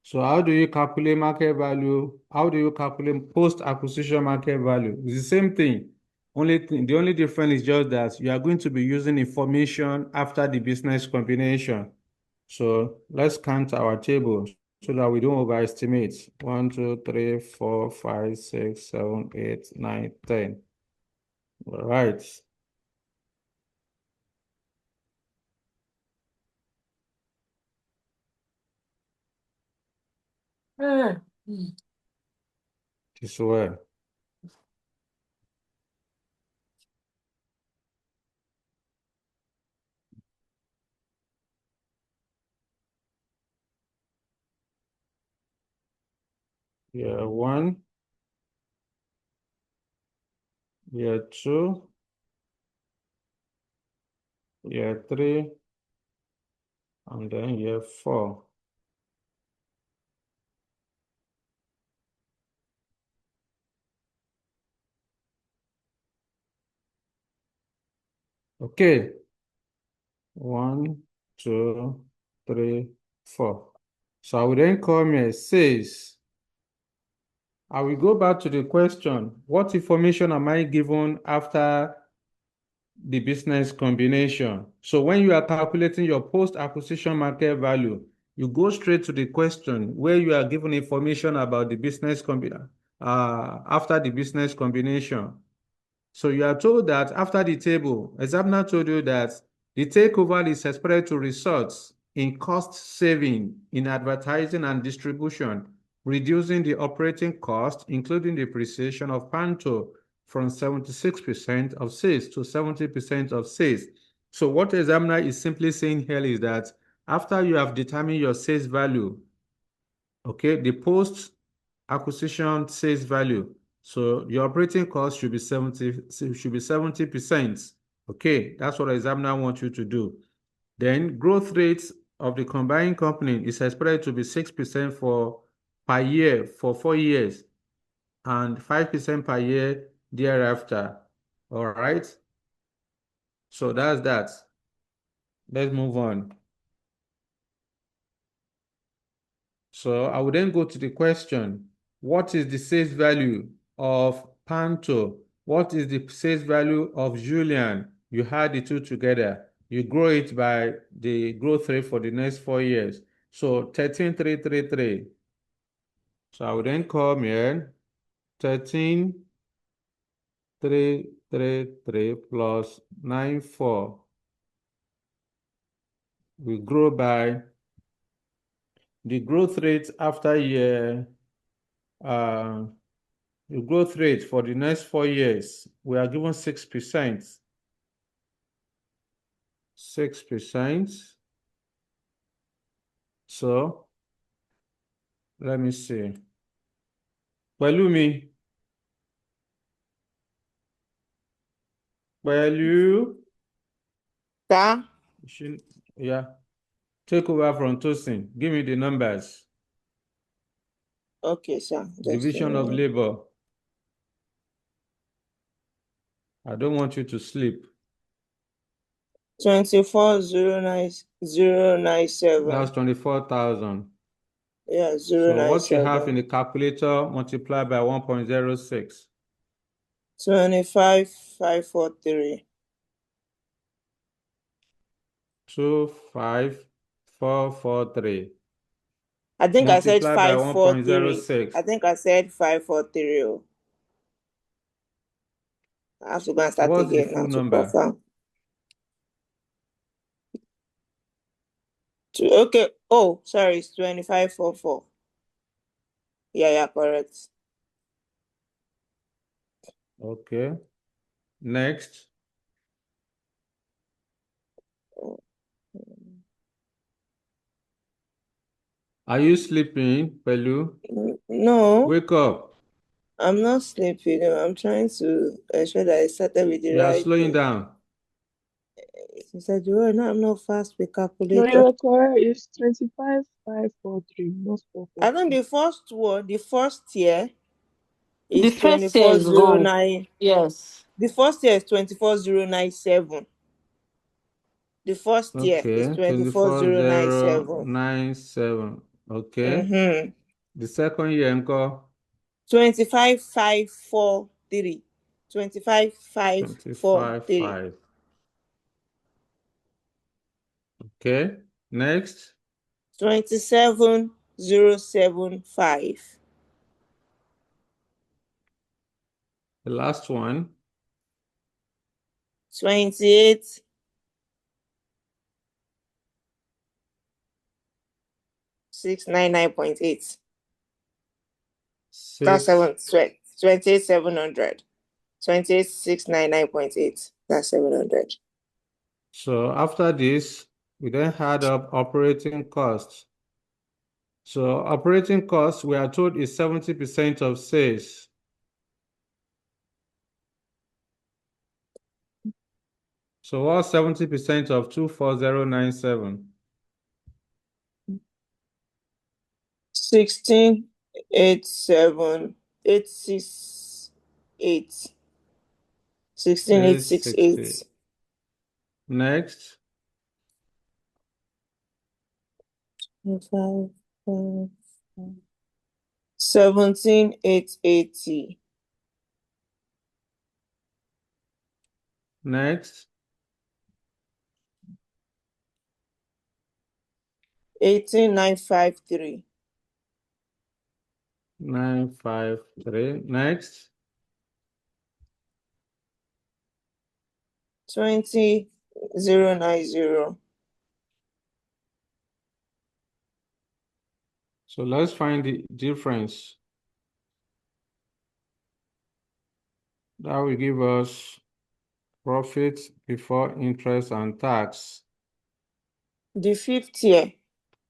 So how do you calculate market value? How do you calculate post-acquisition market value? It's the same thing. The only difference is just that you are going to be using information after the business combination. So let's count our tables so that we don't overestimate. 1, 2, 3, 4, 5, 6, 7, 8, 9, 10. All right. This way. Year 1, year 2, year 3, and then year 4. Okay. 1, 2, 3, 4. So I will then come here, says, I will go back to the question, what information am I given after the business combination? So when you are calculating your post-acquisition market value, you go straight to the question where you are given information about the business after the business combination. So you are told that after the table, examiner told you that the takeover is expected to result in cost saving in advertising and distribution, reducing the operating cost, including depreciation of Panto from 76% of sales to 70% of sales. So what the examiner is simply saying here is that after you have determined your sales value, okay, the post acquisition sales value, so your operating cost should be 70%. Okay, that's what the examiner wants you to do. Then growth rates of the combined company is expected to be 6% per year for 4 years and 5% per year thereafter. All right. So that's that. Let's move on. So I will then go to the question, what is the sales value of Panto? What is the sales value of Julian? You add the two together. You grow it by the growth rate for the next 4 years. So 13,333. So I will then come here, 13,333 plus 94. We grow by the growth rate after year, the growth rate for the next 4 years, we are given 6%. 6%. So let me see. Pelumi. Pelu. Sir? Yeah. Take over from Tosin. Give me the numbers. Okay, sir. Division of labor. I don't want you to sleep. 24,097. That's 24,000. Yeah, So what you have 097. in the calculator multiplied by 1.06. 25,543. 25443. I think I said Multiply by 543. 1.06. I think I said 543. Oh. I have to go and start What's the again now full to number? confirm. Okay. Oh, sorry, it's 2544. Yeah, correct. Okay. Next. Are you sleeping, Pelu? No, Wake up. I'm not sleeping. I'm trying to ensure that I started with the You are right slowing thing. down. He said, "Oh, no, I'm not fast with No, calculator." you are correct. It's 25,543, not I think 443. the first one, the first year The is first year is wrong. 2409. Yes. The first year is 24097. The first year is Okay. 24097. 24097. Okay. Mm-hmm. The second year, encore. 25,543. 25,543. 25.5. Okay. Next. 27,075. The last one. 28. 699.8. That's 28,700. 28,699.8. That's 700. So after this, we then add up operating costs. So operating costs, we are told, is 70% of sales. So what's 70% of 24097? 16,868. 16,868. 860. Next. 17,880. Next. 18,953. 953. Next. 20,090. So let's find the difference. That will give us profit before interest and tax. The fifth year,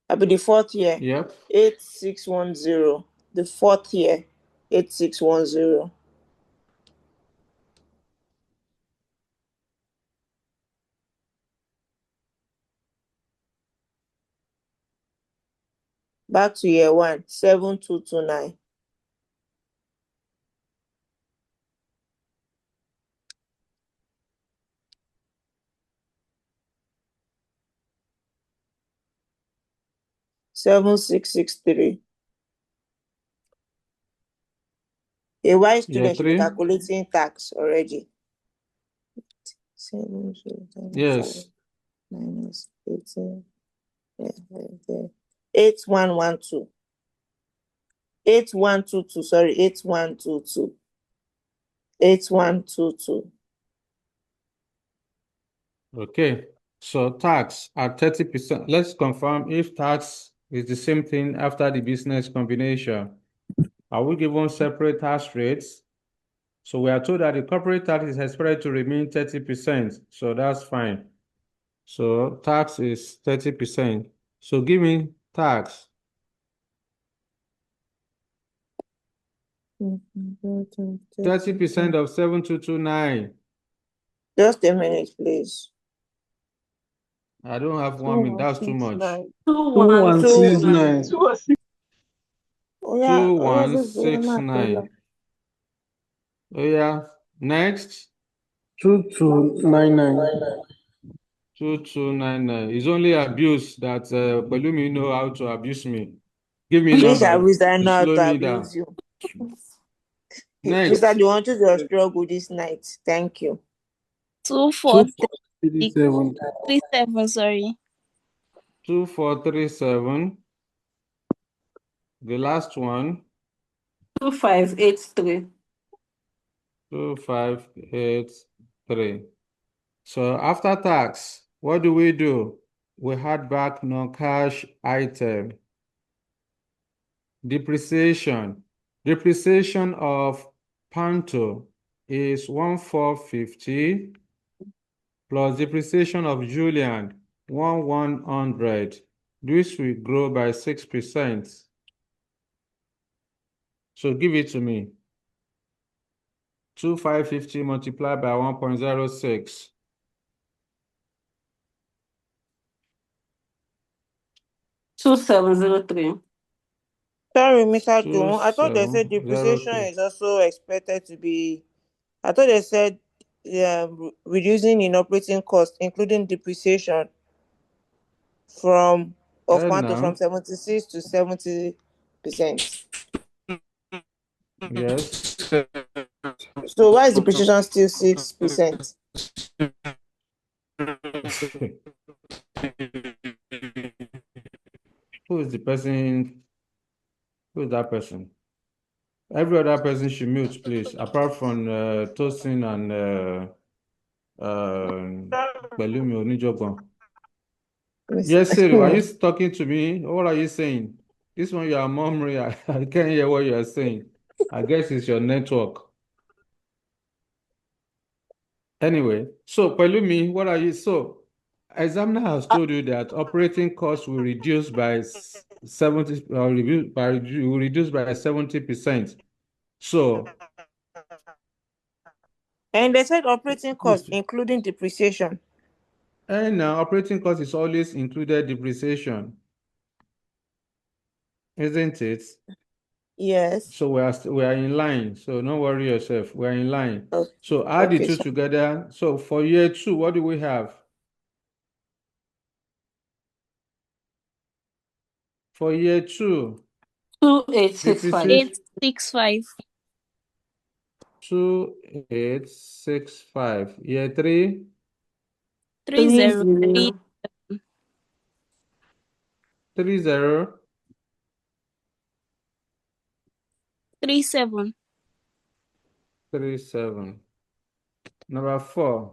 the fourth year, Yep. 8610. The fourth year, 8610. Back to year one, 7229. Seven six six three. A wise Year student should be 3. calculating tax already. 7 Yes. minus 18. 8112. 8122. Sorry, 8122. 8122. Okay. So tax at 30%. Let's confirm if tax is the same thing after the business combination. Are we given separate tax rates? So we are told that the corporate tax is expected to remain 30%. So that's fine. So tax is 30%. So give me tax. 30% of 7229. Just a minute, please. I don't have 1 minute. That's too much. 2169. Oh, yeah. Oh, yeah, just the amount, 2169. Oh yeah. Next. 2299. 2299. It's only abuse that Balumi know how to abuse me. Give me Which I number. wish I know how Slow to me abuse down. you. Next. Mr. Do you want to do your struggle this night? Thank you. 2437. 37, sorry. 2437. The last one. 2583. 2583. So after tax, what do? We had back non-cash item. Depreciation. Depreciation of Panto is 1450 plus depreciation of Julian 1100. This will grow by 6%. So give it to me. 2550 multiplied by 1.06. 2703. Sorry, Mr. Dun. I thought they said depreciation 2703. is also expected to be. I thought they said reducing in operating costs, including depreciation from of Panto from Now, 76 to 70%. yes. So why is depreciation still 6%? Who is the person? Who is that person? Every other person should mute, please, apart from Tosin and Belumi Onijogbon. Yes, Siri, are you talking to me? What are you saying? This one, you are murmuring. I can't hear what you are saying. I guess it's your network. Anyway, so Pelumi, what are you? So, examiner has told you that operating costs will reduce by 70, or will reduce by 70%. So, And they said operating costs, including depreciation. and now operating cost is always included depreciation, isn't it? Yes. So we are in line. So don't worry yourself. We are in line. Okay. So add the Okay, two sir. together. So for year 2, what do we have? For year 2, 2865. 865. 2865. Year 3, 303. 30, 37. 37. Number 4,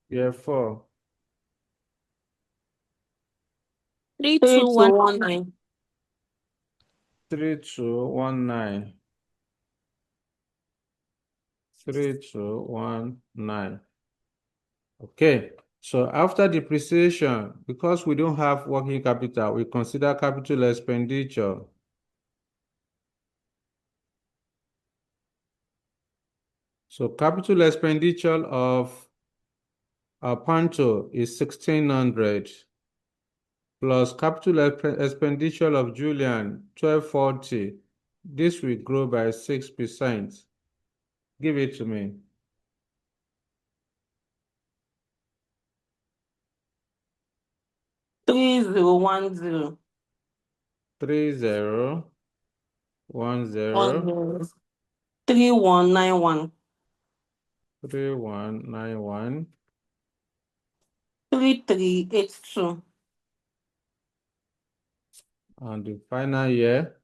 year 4, 3219. 3219. 3219. Okay. So after depreciation, because we don't have working capital, we consider capital expenditure. So capital expenditure of Panto is 1600 plus capital expenditure of Julian 1240. This will grow by 6%. Give it to me. Three zero one zero. 3010 3191. 3191 3382. and the final year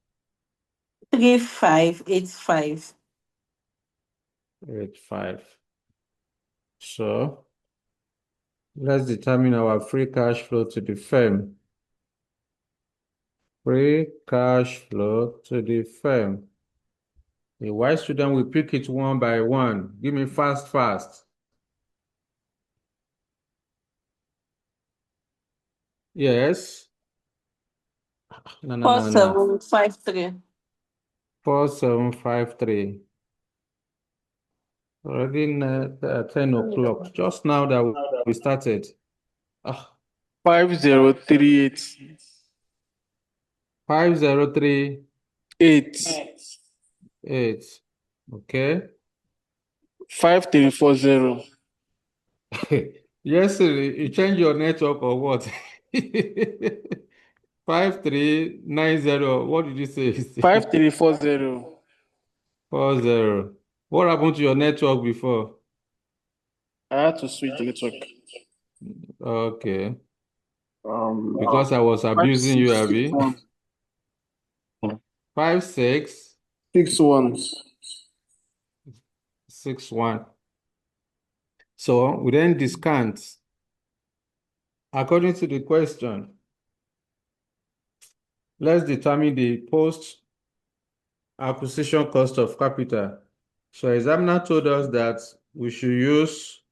3585. 85. So let's determine our free cash flow to the firm. Free cash flow to the firm. A wise student will pick it one by one. Give me fast. Yes. No. 4753. 4753. Already 10 o'clock. Just now that we started. 5038. 5038. 8. Okay. 5340. Yes, sir. You change your network or what? 5390. What did you say? 5340. 40. What happened to your network before? I had to switch the network. Okay. Because I was abusing you, Abby. 5661. 5661. So we then discount. According to the question, let's determine the post-acquisition cost of capital. So examiner told us that we should use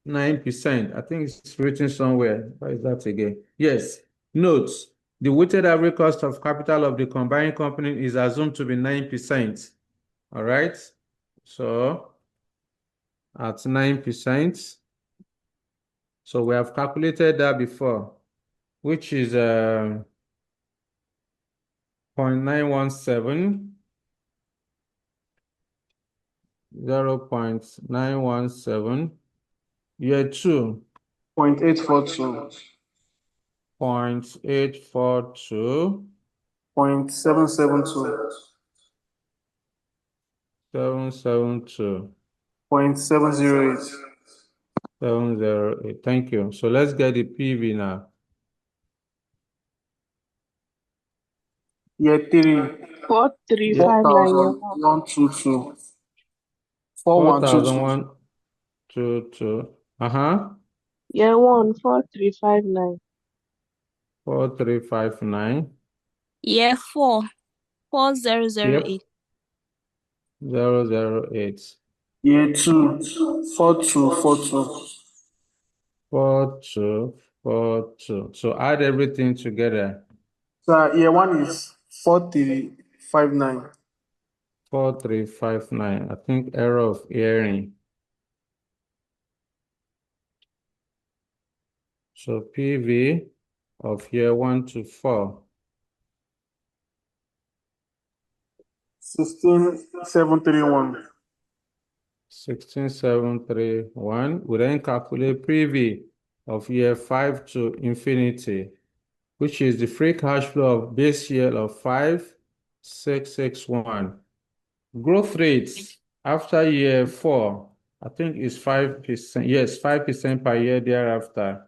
9%. I think it's written somewhere. Where is that again? Yes. Note, the weighted average cost of capital of the combined company is assumed to be 9%. All right. So at 9%. So we have calculated that before, which is 0.917. 0.917. Year 2. 0.842. 0.842. 0.772. 772. 0.708. 708. Thank you. So let's get the PV now. Year 3. 4359 year one. 4122. 4122. 4122. Year one 4359. 4359. Year 4, Yep. 4008. 008. Year 2. 4242. 4242. So add everything together. So year 1 is 4359. 4359. I think error of hearing. So PV of year 1 to 4. 16731. 16731. We then calculate PV of year 5 to infinity, which is the free cash flow of base year of 5661. Growth rates after year 4, I think is 5%. Yes, 5% per year thereafter.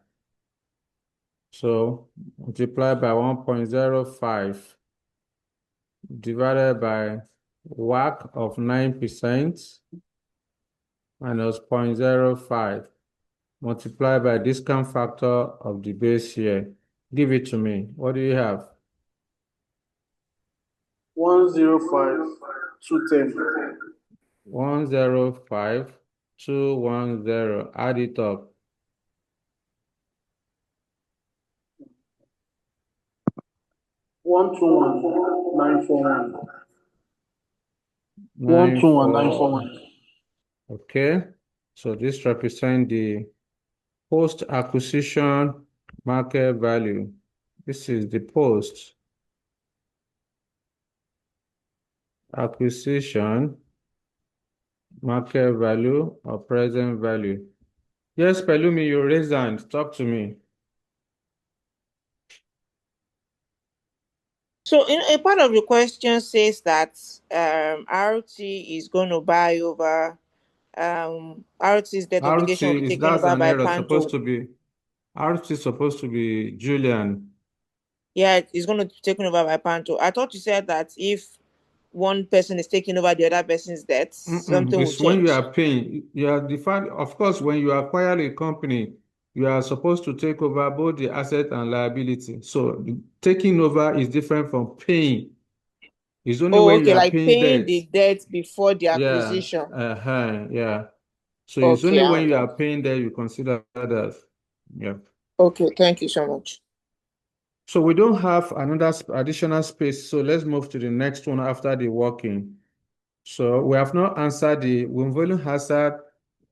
So multiply by 1.05 divided by WACC of 9% minus 0.05 multiplied by discount factor of the base year. Give it to me. What do you have? 105210. 105210. Add it up. 121941. 94. 121941. Okay. So this represents the post-acquisition market value. This is the post-acquisition market value or present value. Yes, Pelumi, you raised hand. Talk to me. So, a part of the question says that RT is going to buy over RT's debt obligation will be taken That's over an by error. Supposed Panto. to be RT is supposed to be Julian. Yeah, it's going to be taken over by Panto. I thought you said that if one person is taking over the other person's debt, something will It's when you change. are paying. You are defined. Of course, when you acquire a company, you are supposed to take over both the asset and liability. So taking over is different from paying. It's only Oh, when you okay, are like paying paying debt. the debt before the Yeah. acquisition. Yeah. So it's Okay, only I when you are understand. paying debt you consider that. Yeah. Okay, thank you so much. So we don't have another additional space. So let's move to the next one after the working. So we have not answered we've only answered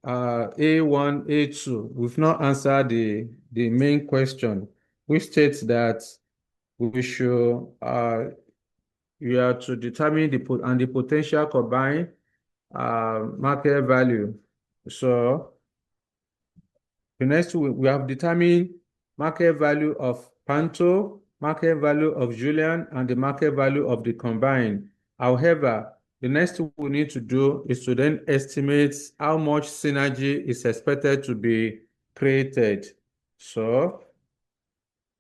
A1, A2. We've not answered the main question, which states that we should you are to determine the potential combined market value. So the next we have determined market value of Panto, market value of Julian, and the market value of the combined. However, the next thing we need to do is to then estimate how much synergy is expected to be created. So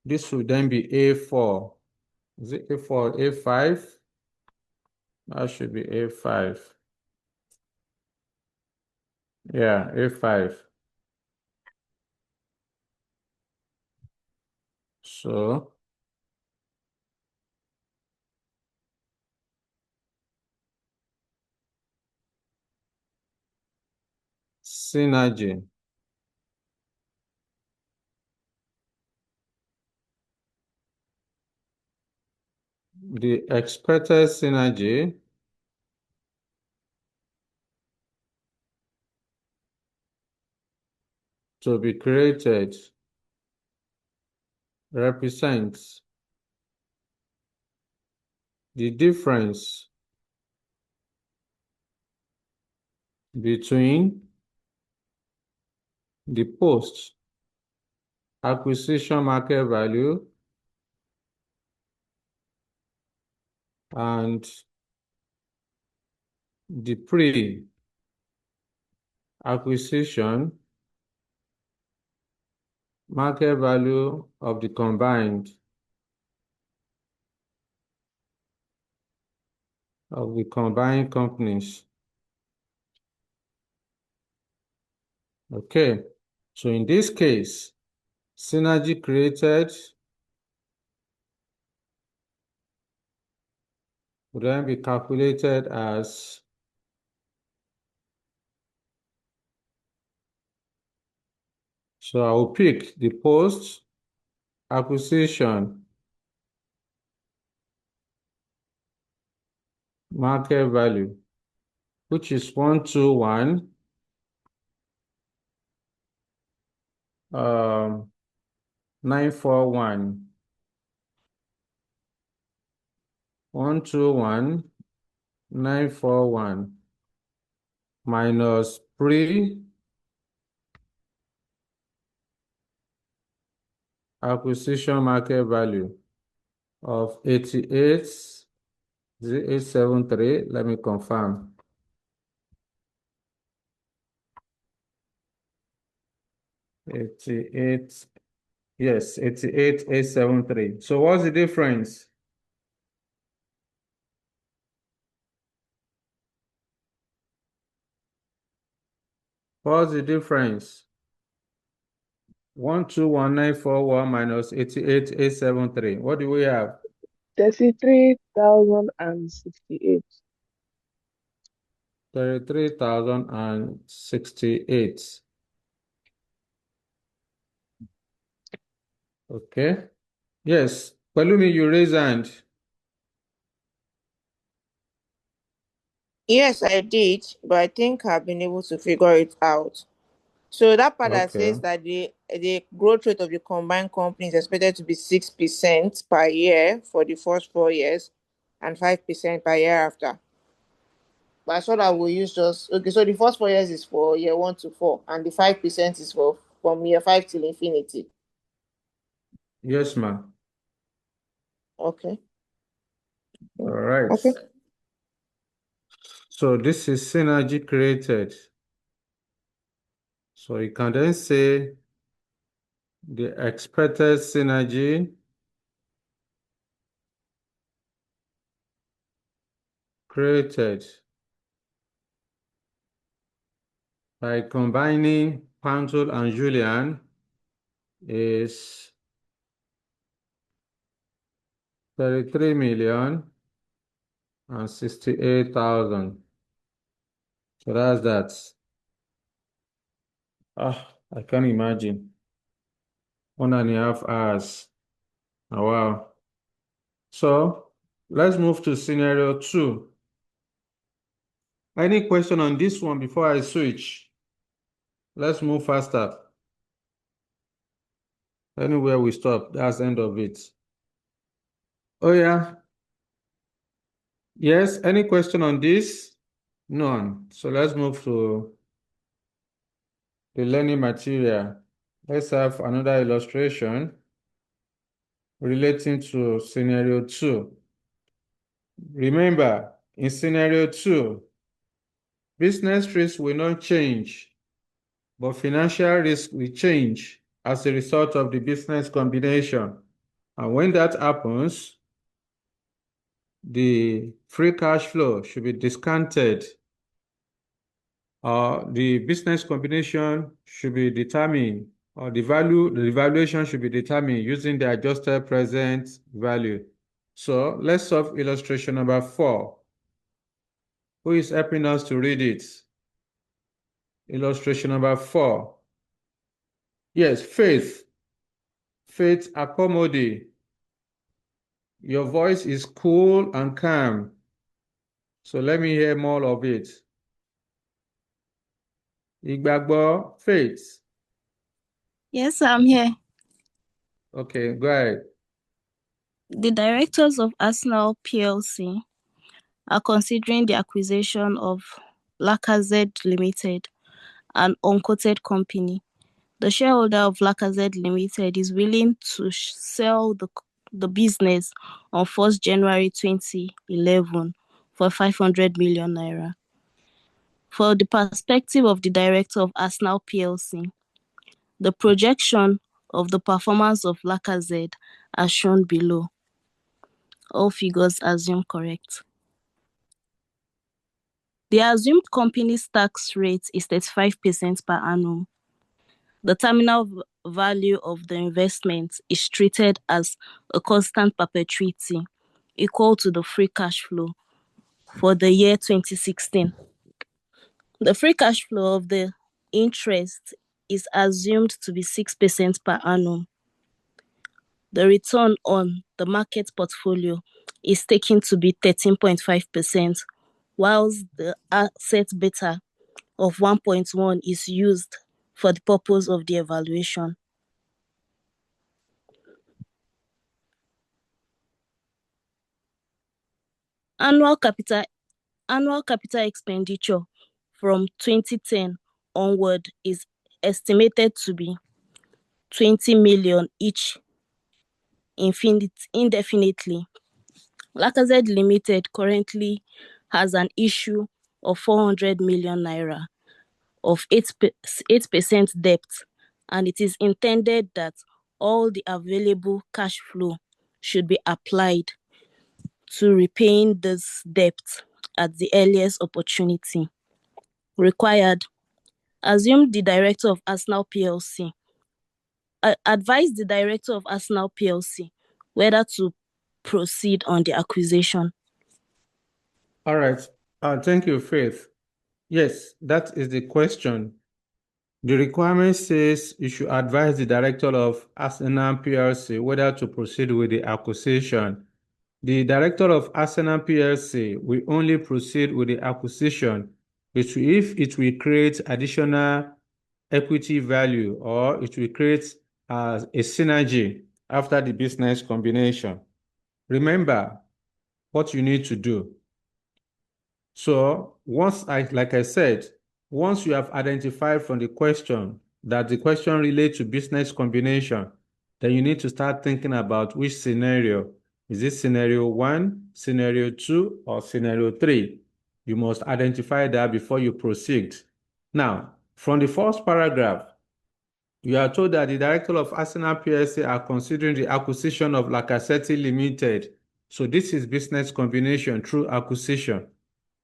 this will then be A4. Is it A4, A5? That should be A5. Yeah, A5. So synergy. The expected synergy to be created represents the difference between the post acquisition market value and the pre-acquisition market value of the combined companies. Okay, so in this case, synergy created will then be calculated as so I will pick the post acquisition market value, which is 121 941 121 941 minus pre-acquisition market value of 88,873. Let me confirm. 88, yes, 88,873. So what's the difference? What's the difference? 121941 minus 88,873. What do we have? 33,068. 33,068. Okay. Yes. Palumi, you raise hand. Yes, I did, but I think I've been able to figure it out. So that part that Okay. says that the growth rate of the combined company is expected to be 6% per year for the first 4 years and 5% per year after. But I thought I will use just okay. So the first 4 years is for year 1 to 4, and the 5% is for from year 5 till infinity. Yes, ma'am. Okay. All right. Okay. So this is synergy created. So you can then say the expected synergy created by combining Pantul and Julian is 33,068,000. So that's that. I can't imagine. 1.5 hours. Oh, wow. So let's move to scenario 2. Any question on this one before I switch? Let's move faster. Anywhere we stop, that's the end of it. Oh, yeah. Yes, any question on this? None. So let's move to the learning material. Let's have another illustration relating to scenario 2. Remember, in scenario 2, business risk will not change, but financial risk will change as a result of the business combination. And when that happens, the free cash flow should be discounted. The business combination should be determined, or the valuation should be determined using the adjusted present value. So let's solve illustration number 4. Who is helping us to read it? Illustration number 4. Yes, Faith. Faith Accommodate. Your voice is cool and calm. So let me hear more of it. Ìgbàgbọ́, Faith. Yes, I'm here. Okay, go ahead. The directors of Arsenal PLC are considering the acquisition of Lacazette Limited, an unquoted company. The shareholder of Lacazette Limited is willing to sell the business on 1st January 2011 for 500 million naira. For the perspective of the director of Arsenal PLC, the projection of the performance of Lacazette as shown below. All figures assumed correct. The assumed company's tax rate is 35% per annum. The terminal value of the investment is treated as a constant perpetuity equal to the free cash flow for the year 2016. The free cash flow of the interest is assumed to be 6% per annum. The return on the market portfolio is taken to be 13.5%, whilst the asset beta of 1.1 is used for the purpose of the evaluation. Annual capital expenditure from 2010 onward is estimated to be 20 million each indefinitely. Lacazette Limited currently has an issue of 400 million naira of 8% debt, and it is intended that all the available cash flow should be applied to repaying this debt at the earliest opportunity. Required, assume the director of Arsenal PLC. Advise the director of Arsenal PLC whether to proceed on the acquisition. All right. Thank you, Faith. Yes, that is the question. The requirement says you should advise the director of Arsenal PLC whether to proceed with the acquisition. The director of Arsenal PLC will only proceed with the acquisition if it will create additional equity value or it will create a synergy after the business combination. Remember what you need to do. So like I said, once you have identified from the question that the question relates to business combination, then you need to start thinking about which scenario. Is it scenario 1, scenario 2, or scenario 3? You must identify that before you proceed. Now, from the first paragraph, you are told that the director of Arsenal PLC are considering the acquisition of Lacazette Limited. So this is business combination through acquisition.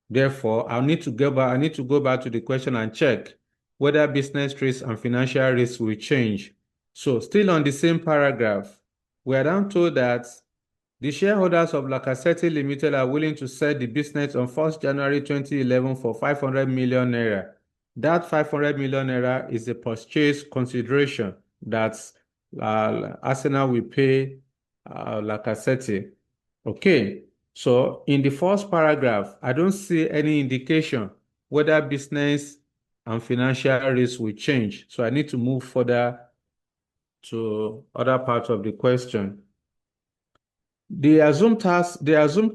Therefore, I need to go back to the question and check whether business risks and financial risks will change. So still on the same paragraph, we are now told that the shareholders of Lacazette Limited are willing to sell the business on 1st January 2011 for 500 million naira. That 500 million naira is the purchase consideration that Arsenal will pay Lacazette. Okay, so in the first paragraph, I don't see any indication whether business and financial risk will change. So I need to move further to other parts of the question. The assumed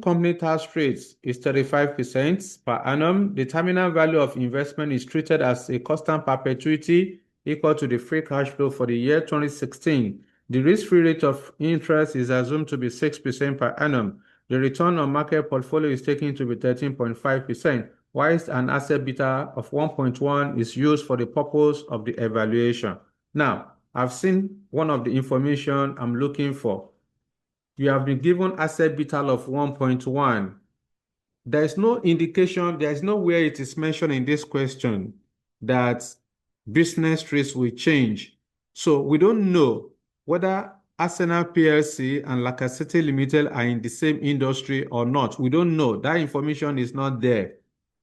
company tax rate is 35% per annum. The terminal value of investment is treated as a constant perpetuity equal to the free cash flow for the year 2016. The risk-free rate of interest is assumed to be 6% per annum. The return on market portfolio is taken to be 13.5%, whilst an asset beta of 1.1 is used for the purpose of the evaluation. Now, I've seen one of the information I'm looking for. You have been given asset beta of 1.1. There is no indication, there is nowhere it is mentioned in this question that business risk will change. So we don't know whether Arsenal PLC and Lacazette Limited are in the same industry or not. We don't know. That information is not there.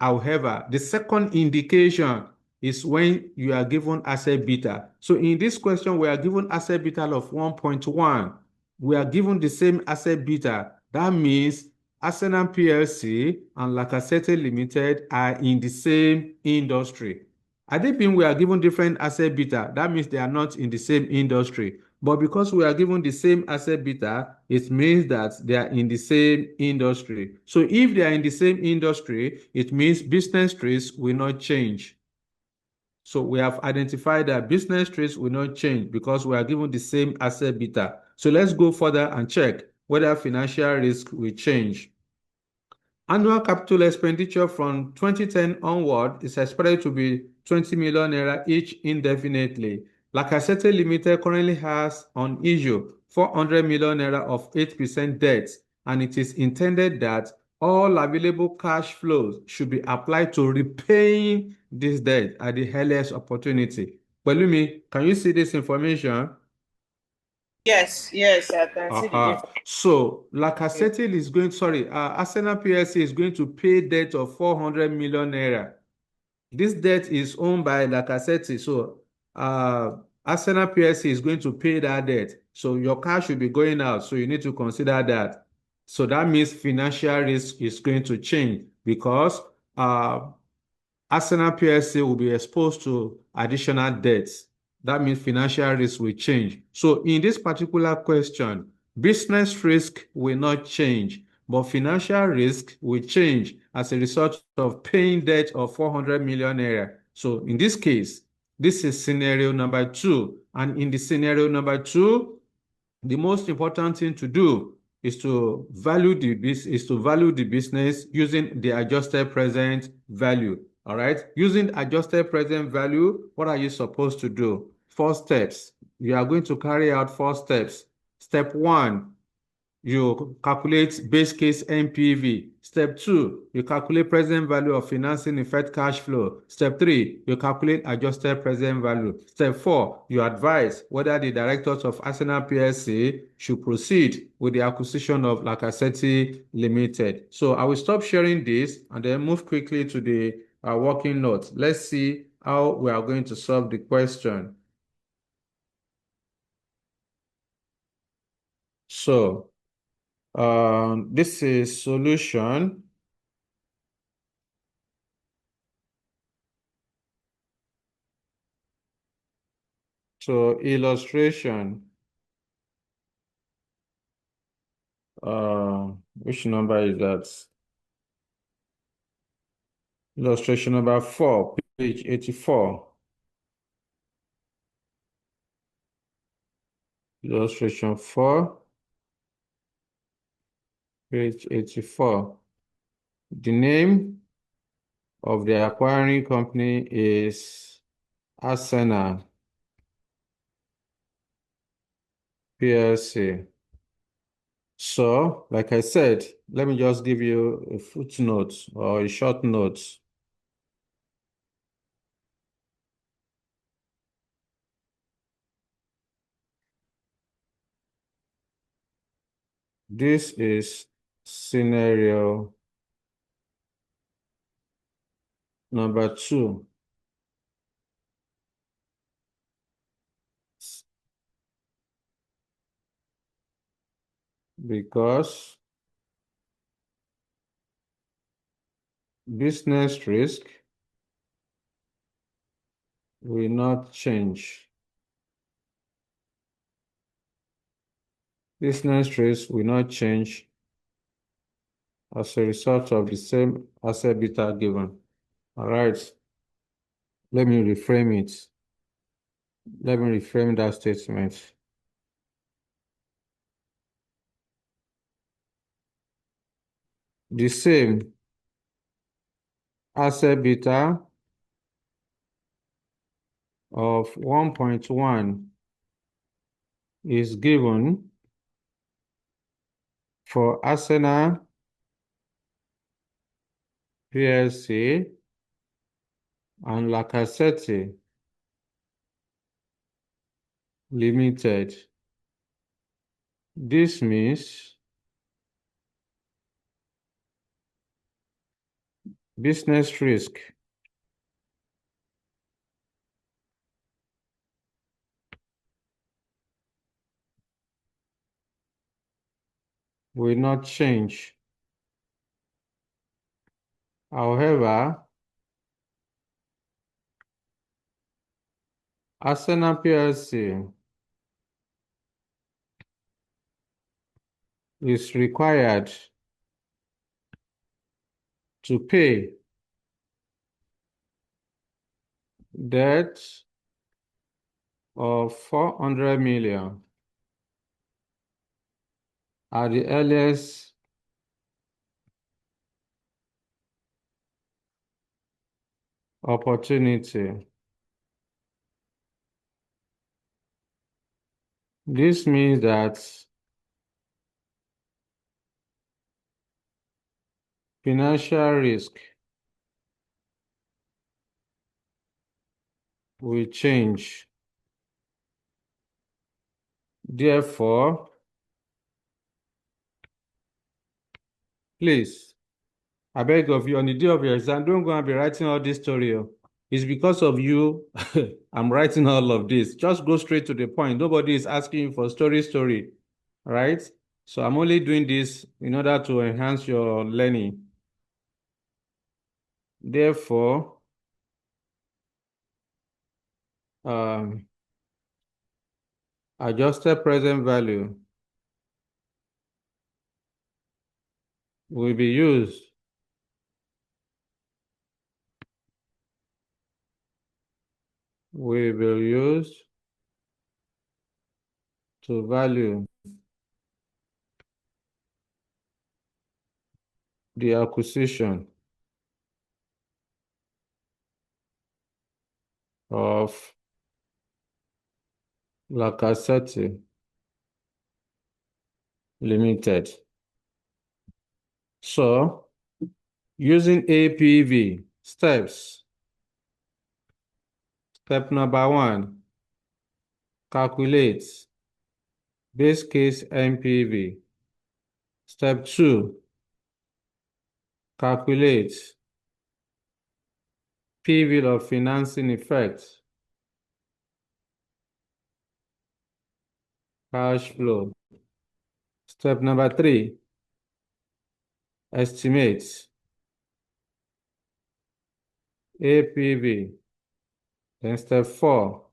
However, the second indication is when you are given asset beta. So in this question, we are given asset beta of 1.1. We are given the same asset beta. That means Arsenal PLC and Lacazette Limited are in the same industry. Had it been we are given different asset beta, that means they are not in the same industry. But because we are given the same asset beta, it means that they are in the same industry. So if they are in the same industry, it means business risk will not change. So we have identified that business risk will not change because we are given the same asset beta. So let's go further and check whether financial risk will change. Annual capital expenditure from 2010 onward is expected to be 20 million naira each indefinitely. Lacazette Limited currently has on issue 400 million naira of 8% debt, and it is intended that all available cash flows should be applied to repaying this debt at the earliest opportunity. Pelumi, can you see this information? Yes, yes, I can see the difference. So Lacazette is going, Arsenal PLC is going to pay debt of 400 million naira. This debt is owned by Lacazette, so Arsenal PLC is going to pay that debt. So your cash will be going out, so you need to consider that. So that means financial risk is going to change because Arsenal PLC will be exposed to additional debts. That means financial risk will change. So in this particular question, business risk will not change, but financial risk will change as a result of paying debt of 400 million naira. So in this case, this is scenario number 2. And in the scenario number 2, the most important thing to do is to value the business using the adjusted present value. All right. Using adjusted present value, what are you supposed to do? 4 steps. You are going to carry out 4 steps. Step 1, you calculate base case NPV. Step 2, you calculate present value of financing effect cash flow. Step 3, you calculate adjusted present value. Step 4, you advise whether the directors of Arsenal PLC should proceed with the acquisition of Lacazette Limited. So I will stop sharing this and then move quickly to the working notes. Let's see how we are going to solve the question. So this is solution. So illustration. Which number is that? Illustration number 4, page 84. Illustration 4, page 84. The name of the acquiring company is Arsenal PLC. So, like I said, let me just give you a footnote or a short note. This is scenario number 2. because business risk will not change. Business risk will not change as a result of the same asset beta given. All right. Let me reframe it. Let me reframe that statement. The same asset beta of 1.1 is given for Arsenal PLC and Lacassette Limited. This means business risk will not change. However, Arsenal PLC is required to pay debt of 400 million at the earliest opportunity. This means that financial risk will change. Therefore, please, I beg of you, on the day of your exam, don't go and be writing all this story. It's because of you I'm writing all of this. Just go straight to the point. Nobody is asking you for story, right? So I'm only doing this in order to enhance your learning. Therefore, adjusted present value will be used to value the acquisition of Lacassette Limited. So, using APV steps. Step number 1, calculate base case NPV. Step 2, calculate PV of financing effect, cash flow. Step number 3, estimate APV. Then step 4,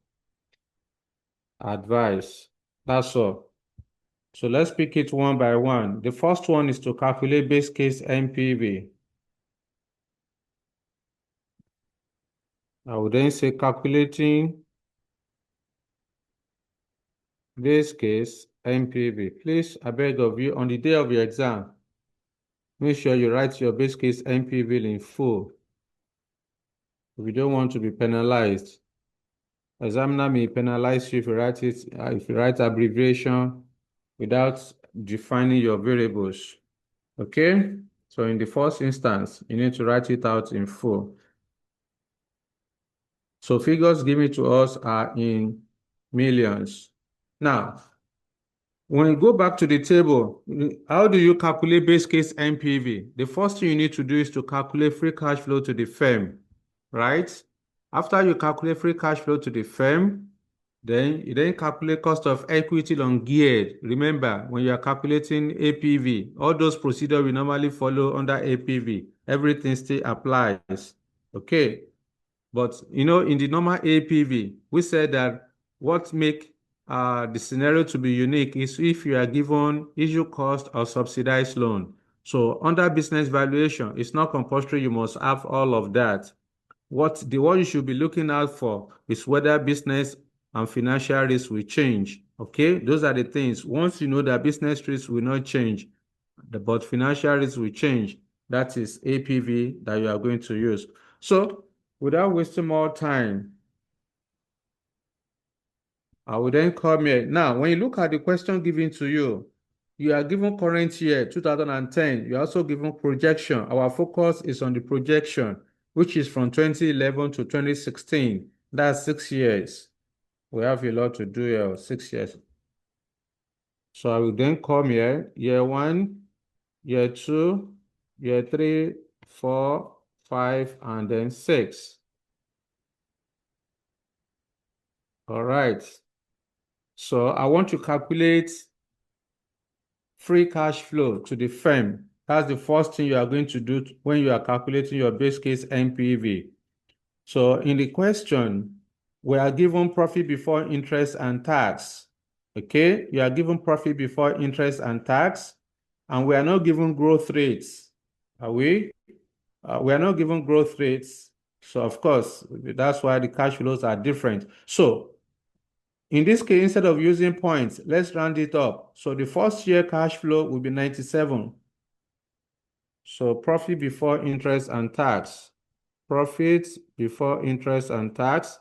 advise. That's all. So let's pick it one by one. The first one is to calculate base case NPV. I will then say calculating base case NPV. Please, I beg of you, on the day of your exam, make sure you write your base case NPV in full. If you don't want to be penalized, examiner may penalize you if you write it, if you write abbreviation without defining your variables. Okay? So in the first instance, you need to write it out in full. So figures given to us are in millions. Now, when you go back to the table, how do you calculate base case NPV? The first thing you need to do is to calculate free cash flow to the firm, right? After you calculate free cash flow to the firm, Then you then calculate cost of equity on geared. Remember, when you are calculating APV, all those procedures we normally follow under APV. Everything still applies. Okay. But in the normal APV, we said that what make the scenario to be unique is if you are given issue cost or subsidized loan. So under business valuation, it's not compulsory you must have all of that. What you should be looking out for is whether business and financial risk will change. Okay, those are the things. Once you know that business risk will not change, but financial risk will change, that is APV that you are going to use. So without wasting more time, I will then come here. Now, when you look at the question given to you, you are given current year, 2010. You're also given projection. Our focus is on the projection, which is from 2011 to 2016. That's 6 years. We have a lot to do here, 6 years. So I will then come here, year 1, year 2, year 3, 4, 5, and then 6. All right. So I want to calculate free cash flow to the firm. That's the first thing you are going to do when you are calculating your base case NPV. So in the question, we are given profit before interest and tax. Okay, you are given profit before interest and tax, and we are not given growth rates. Are we? We are not given growth rates. So of course, that's why the cash flows are different. So in this case, instead of using points, let's round it up. So the first year cash flow will be 97. So profit before interest and tax. Profit before interest and tax.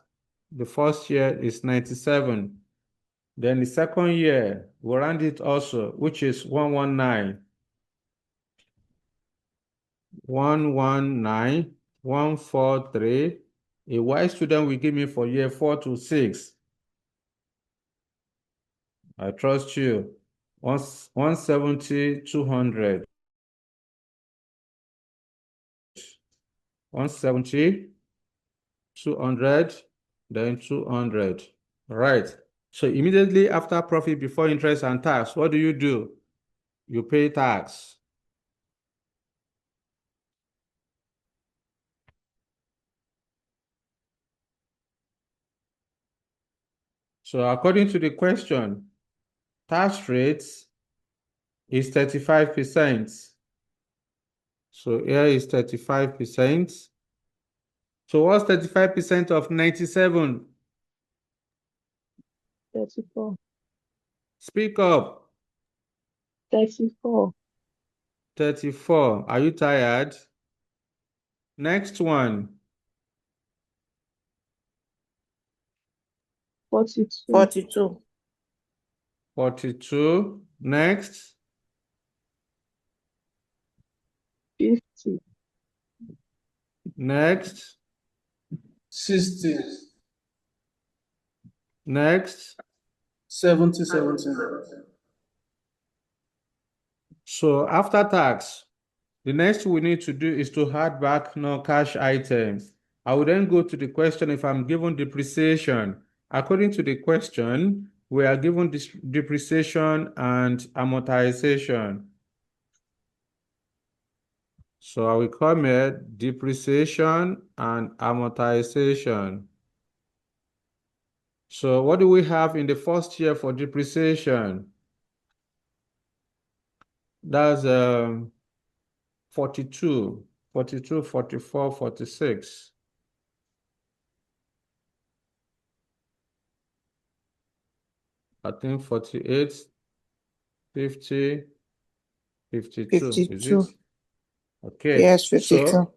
The first year is 97. Then the second year, we'll round it also, which is 119. 119, 143. A wise student will give me for year 4 to 6. I trust you. 170, 200. 170, 200, then 200. All right. So immediately after profit before interest and tax, what do? You pay tax. So according to the question, tax rates is 35%. So here is 35%. So what's 35% of 97? 34. Speak up. 34. 34. Are you tired? Next one. 42. 42. 42. Next. 50. Next. 60. Next. 70, 70. So after tax, the next we need to do is to add back non-cash items. I will then go to the question if I'm given depreciation. According to the question, we are given this depreciation and amortization. So I will come here, depreciation and amortization. So what do we have in the first year for depreciation? That's 42, 42, 44, 46. I think 48, 50, 52, is 52. it? Okay. Yes, 52.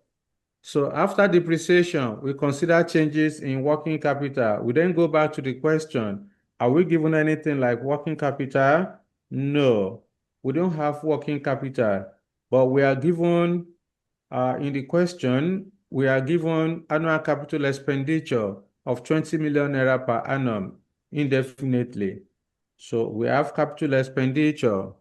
So after depreciation, we consider changes in working capital. We then go back to the question, are we given anything like working capital? No, we don't have working capital, but we are given, in the question, we are given annual capital expenditure of 20 million naira per annum indefinitely. So we have capital expenditure.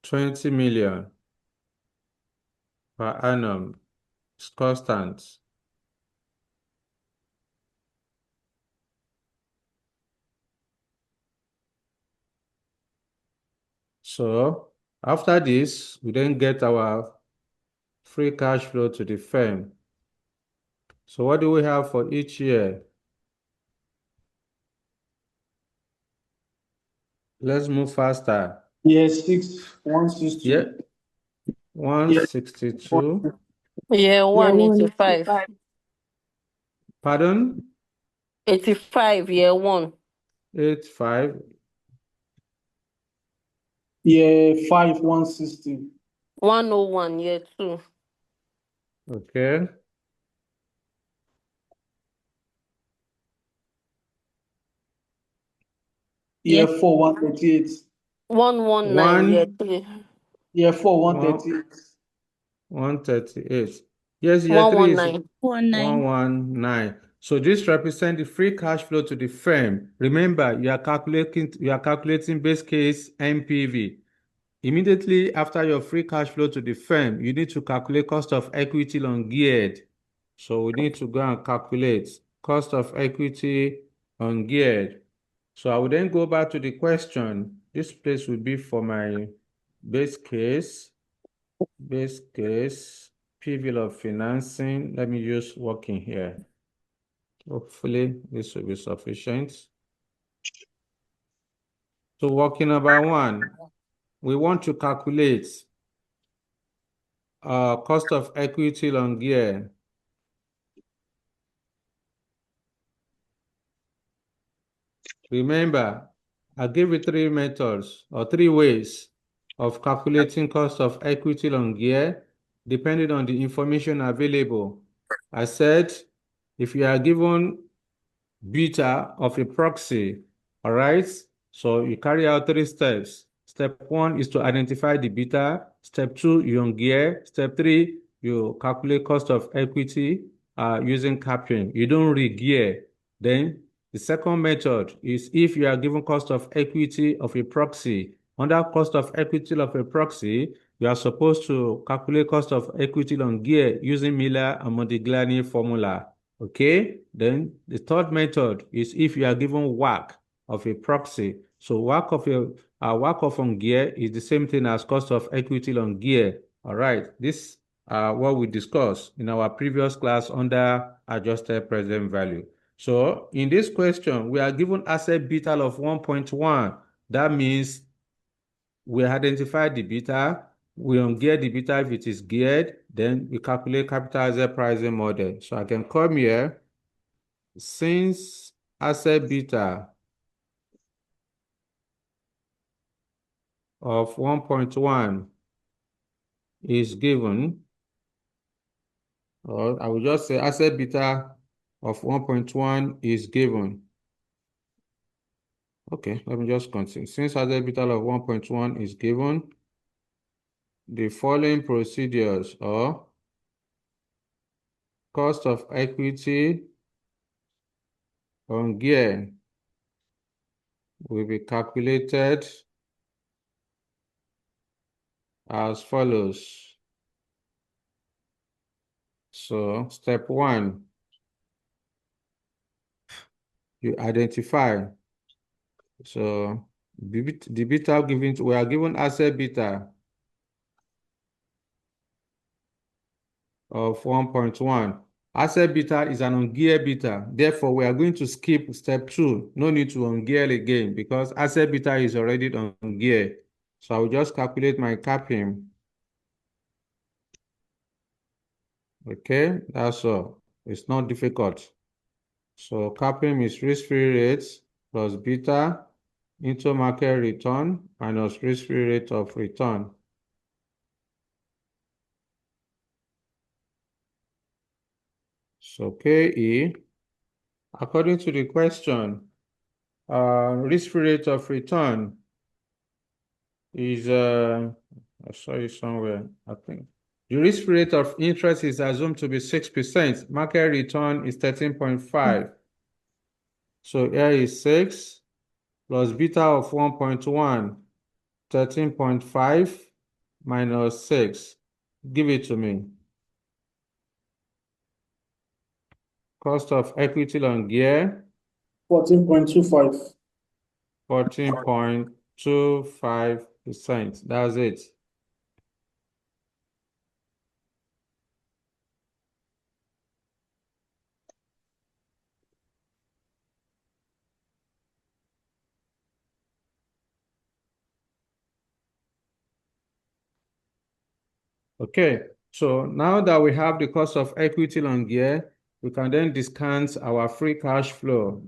$20 million per annum. It's constant. So after this, we then get our free cash flow to the firm. So what do we have for each year? Let's move faster. Year 6, 162. Yeah, 162. Year one, 85. Pardon? 85, year one. 85. Year 5, 160. 101, year two. Okay. Year 4, 138. 119, year three. Year 4, 138. 138. Yes, year 3 is 119. 119. So this represents the free cash flow to the firm. Remember, you are calculating base case NPV. Immediately after your free cash flow to the firm, you need to calculate cost of equity on geared. So we need to go and calculate cost of equity on geared. So I will then go back to the question. This place will be for my base case. Base case, PV of financing. Let me use working here. Hopefully this will be sufficient. So working number one, we want to calculate cost of equity on gear. Remember, I gave you three methods or three ways of calculating cost of equity on gear depending on the information available. I said, if you are given beta of a proxy, all right? So you carry out three steps. Step one is to identify the beta. Step two, you ungear. Step three, you calculate cost of equity using capping. You don't re-gear. Then the second method is if you are given cost of equity of a proxy. Under cost of equity of a proxy, you are supposed to calculate cost of equity on gear using Miller and Modigliani formula. Okay, then the third method is if you are given WACC of a proxy. So WACC of on gear is the same thing as cost of equity on gear. All right, this what we discussed in our previous class under adjusted present value. So in this question, we are given asset beta of 1.1. That means we identify the beta, we ungear the beta if it is geared, then we calculate capital asset pricing model. So I can come here, since asset beta of 1.1 is given, or I will just say asset beta of 1.1 is given. Okay, let me just continue. Since asset beta of 1.1 is given, the following procedures are cost of equity on gear will be calculated as follows. So step one, you identify. So the beta given, we are given asset beta of 1.1. Asset beta is an ungear beta. Therefore, we are going to skip step 2. No need to ungear again because asset beta is already on gear. So I will just calculate my capping. Okay, that's all. It's not difficult. So capping is risk-free rate plus beta into market return minus risk-free rate of return. So KE, according to the question, risk-free rate of return is, I saw it somewhere, I think. The risk rate of interest is assumed to be 6%. Market return is 13.5. So here is 6 plus beta of 1.1, 13.5 minus 6. Give it to me. Cost of equity on gear, 14.25. 14.25%. That's it. Okay, so now that we have the cost of equity on gear, we can then discount our free cash flow.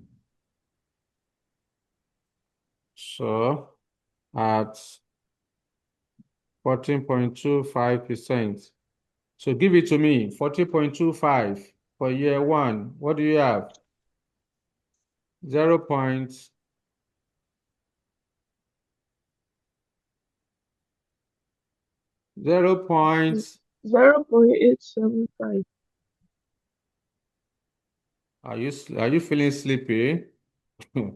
So at 14.25%. So give it to me, 14.25 for year one. What do you have? 0. 0.875. Are you feeling sleepy? Is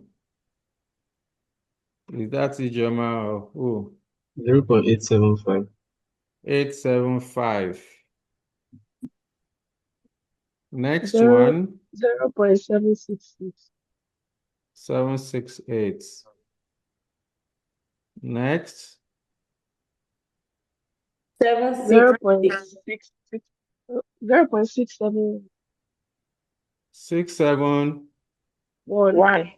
that Ijoma or who? 0.875. 875. Next Zero one, 0.766. 768. Next, 0.66. 0.671. 67. One.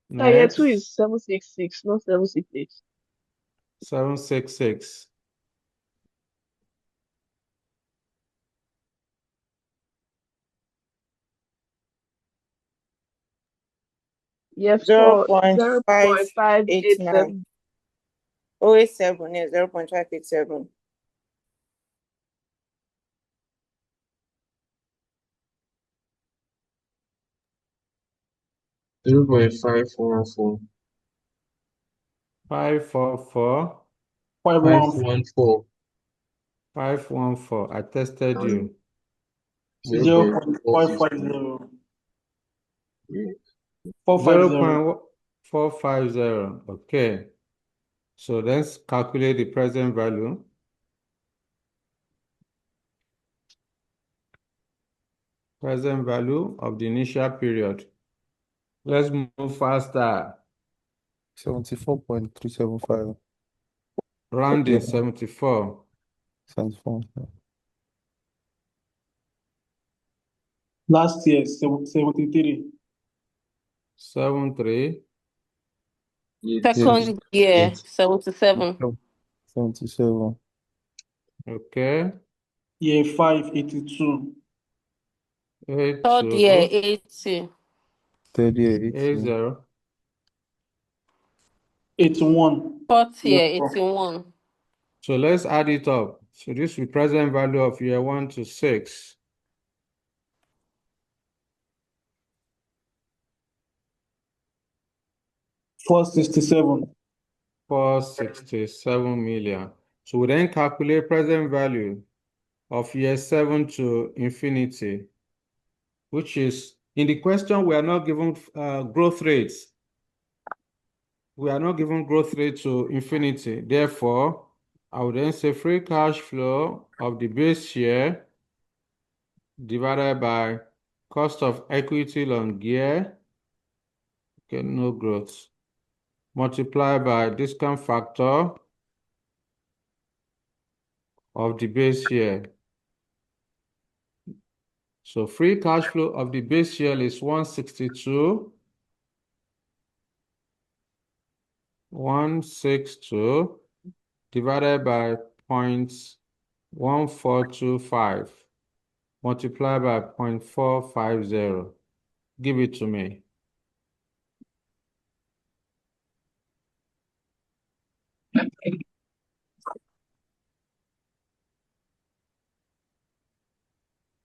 Year two Next, is 766, not 768. 766. Year Zero four, point five eight nine. 0.587. 0.87, yeah, 0.587. 0.514. 544. 514. 514. I tested you. 0.450. 450. 0.450. Okay. So let's calculate the present value. Present value of the initial period. Let's move faster. 74.375. Rounding Okay. 74. 74. Last year, 73. 73. Second year, 77. 77. Okay. Year 5, 82. Third year, 82. 80. 38. 80. 81. Fourth Year year, 4. 81. So let's add it up. So this is the present value of year 1 to 6. 467. 467 million. So we then calculate present value of year 7 to infinity, which is, in the question, we are not given growth rates. We are not given growth rate to infinity. Therefore, I would then say free cash flow of the base year divided by cost of equity on gear, okay, no growth, multiplied by discount factor of the base year. So free cash flow of the base year is 162. 162 divided by 0.1425 multiplied by 0.450. Give it to me.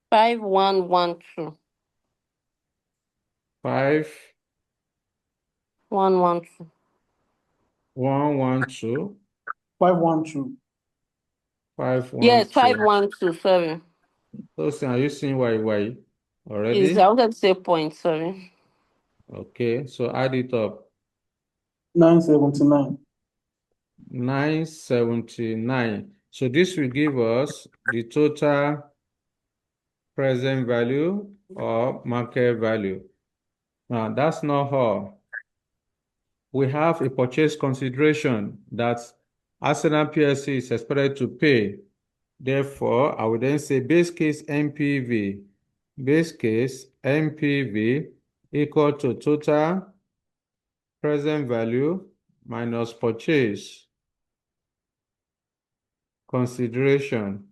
Five one one two. 5 112. 112 512. Yes, 512. 512. Sorry. So are you seeing why Is already? I wanted to say point. Sorry. Okay, so add it up. 979. 979. So this will give us the total present value or market value. Now, that's not all. We have a purchase consideration that Arsenal PLC is expected to pay. Therefore, I will then say base case NPV. Base case NPV equal to total present value minus purchase consideration,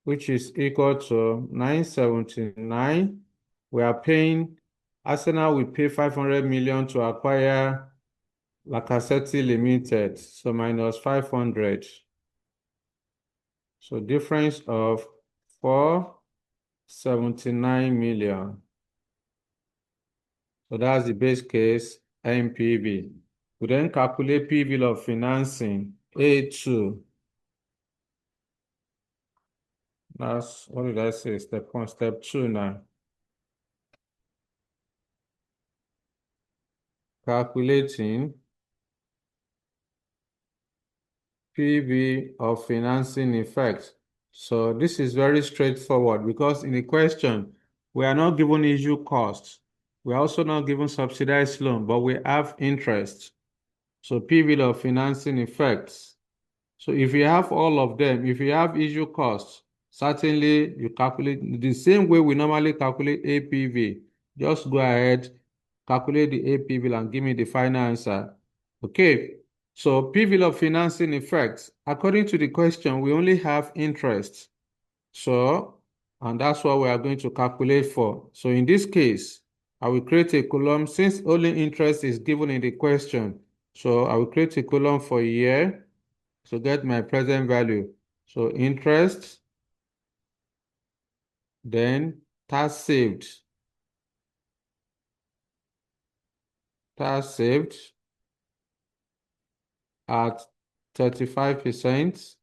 which is equal to 979. We are paying, Arsenal will pay 500 million to acquire Lacazette Limited, so minus 500. So difference of 479 million. So that's the base case NPV. We then calculate P-bill of financing, A2. That's, what did I say? Step 1, step 2 now. Calculating PV of financing effect. So this is very straightforward because in the question, we are not given issue costs. We are also not given subsidized loan, but we have interest. So PV of financing effects. So if you have all of them, if you have issue costs, certainly you calculate the same way we normally calculate APV. Just go ahead, calculate the APV and give me the final answer. Okay, so PV of financing effects. According to the question, we only have interest. So, and that's what we are going to calculate for. So in this case, I will create a column since only interest is given in the question. So I will create a column for year to get my present value. So interest, then tax saved. Tax saved at 35%.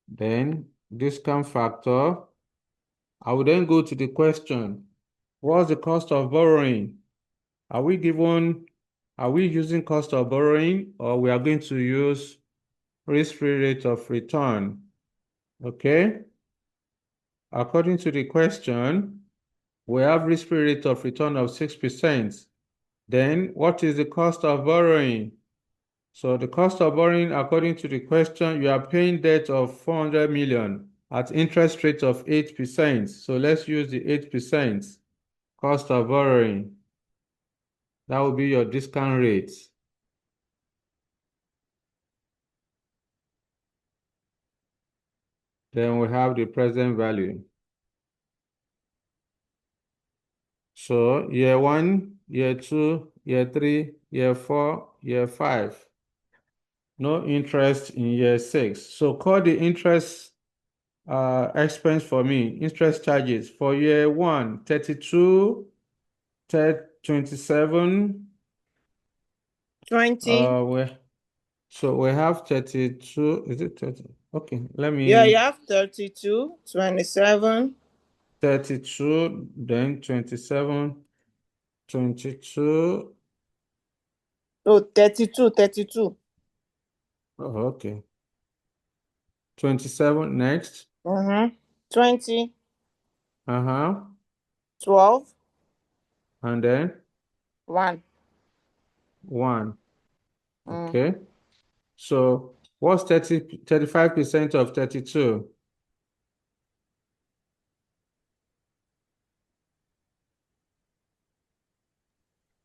Then discount factor. I will then go to the question. What's the cost of borrowing? Are we using cost of borrowing, or we are going to use risk-free rate of return? Okay. According to the question, we have risk-free rate of return of 6%. Then what is the cost of borrowing? So the cost of borrowing, according to the question, you are paying debt of 400 million at interest rate of 8%. So let's use the 8% cost of borrowing. That will be your discount rate. Then we have the present value. So year 1, year 2, year 3, year 4, year 5. No interest in year 6. So call the interest expense for me. Interest charges for year 1, 32, 27. 20. So we have 32. Is it 30? Okay, let me. Yeah, you have 32, 27. 32, then 27, 22. Oh, 32. Oh, okay. 27 next. 20. 12. And then 1. 1. Okay. So what's 35% of 32?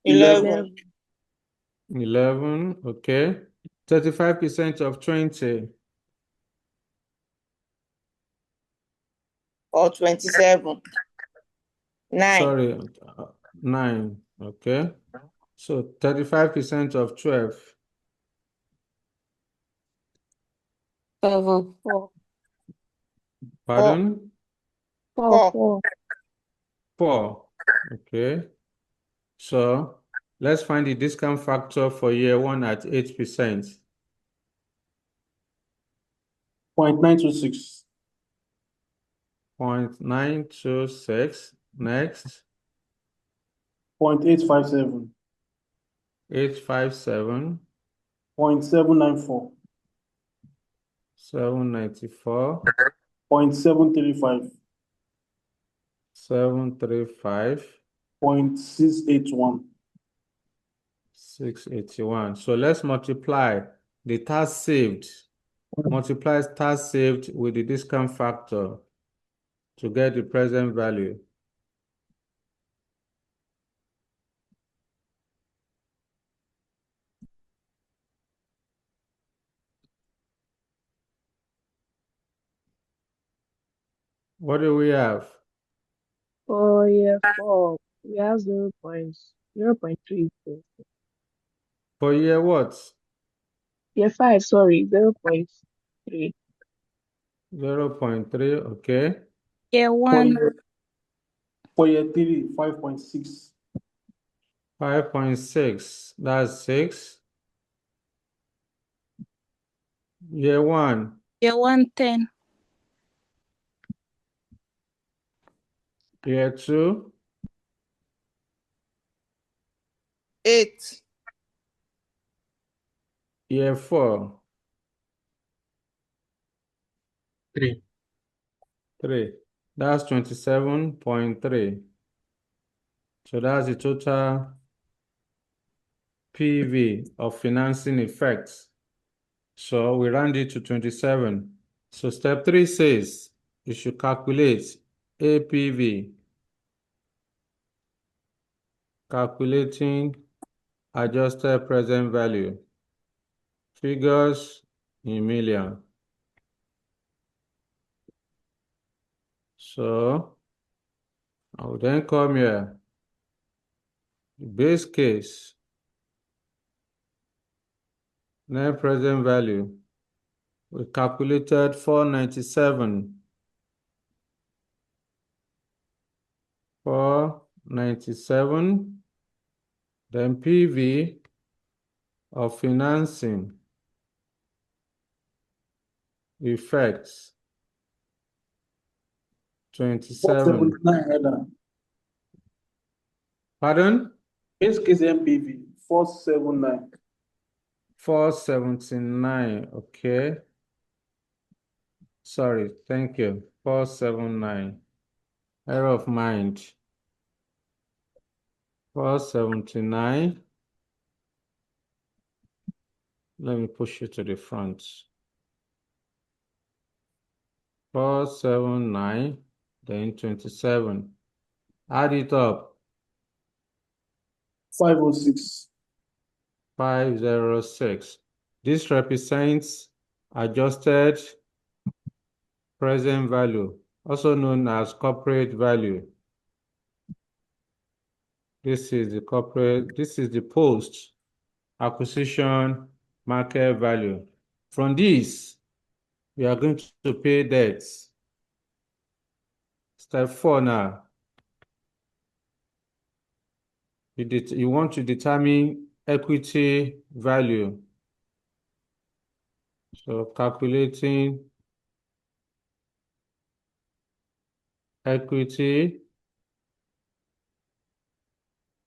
11. 11. Okay. 35% of 20. Or 27. 9. Sorry, 9. Okay. So 35% of 12. 7. 4. Pardon? 4. 4. Okay. So let's find the discount factor for year 1 at 8%. 0.926. 0.926. Next. 0.857. 857. 0.794. 794. 0.735. 735. 0.681. 681. So let's multiply the tax saved. Multiply tax saved with the discount factor to get the present value. What do we have? For year 4, we have 0.32. For year what? Year 5, sorry, 0.3. 0.3, okay. Year For 1, year, for year 3, 5.6. 5.6, that's 6. Year 1, year 1, 10. year 2, 8. year 4, 3. 3. That's 27.3. So that's the total PV of financing effects. So we round it to 27. So step 3 says you should calculate APV. Calculating adjusted present value. Figures in million. So I will then come here. The base case. Net present value. We calculated 497. 497. Then PV of financing effects 27. 479 rather. Pardon? Base case MPV 479. 479. Okay. Sorry. Thank you. 479. Error of mind. 479. Let me push you to the front. 479, then 27. Add it up. 506. 506. This represents adjusted present value, also known as corporate value. This is the post acquisition market value. From this, we are going to pay debts. Step 4 now. You want to determine equity value. So calculating equity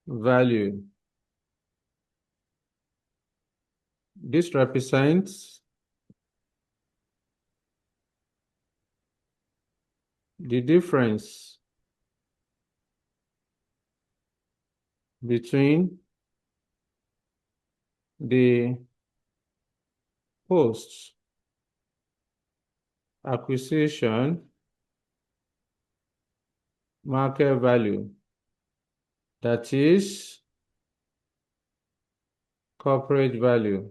value. This represents the difference between the post acquisition market value, that is corporate value,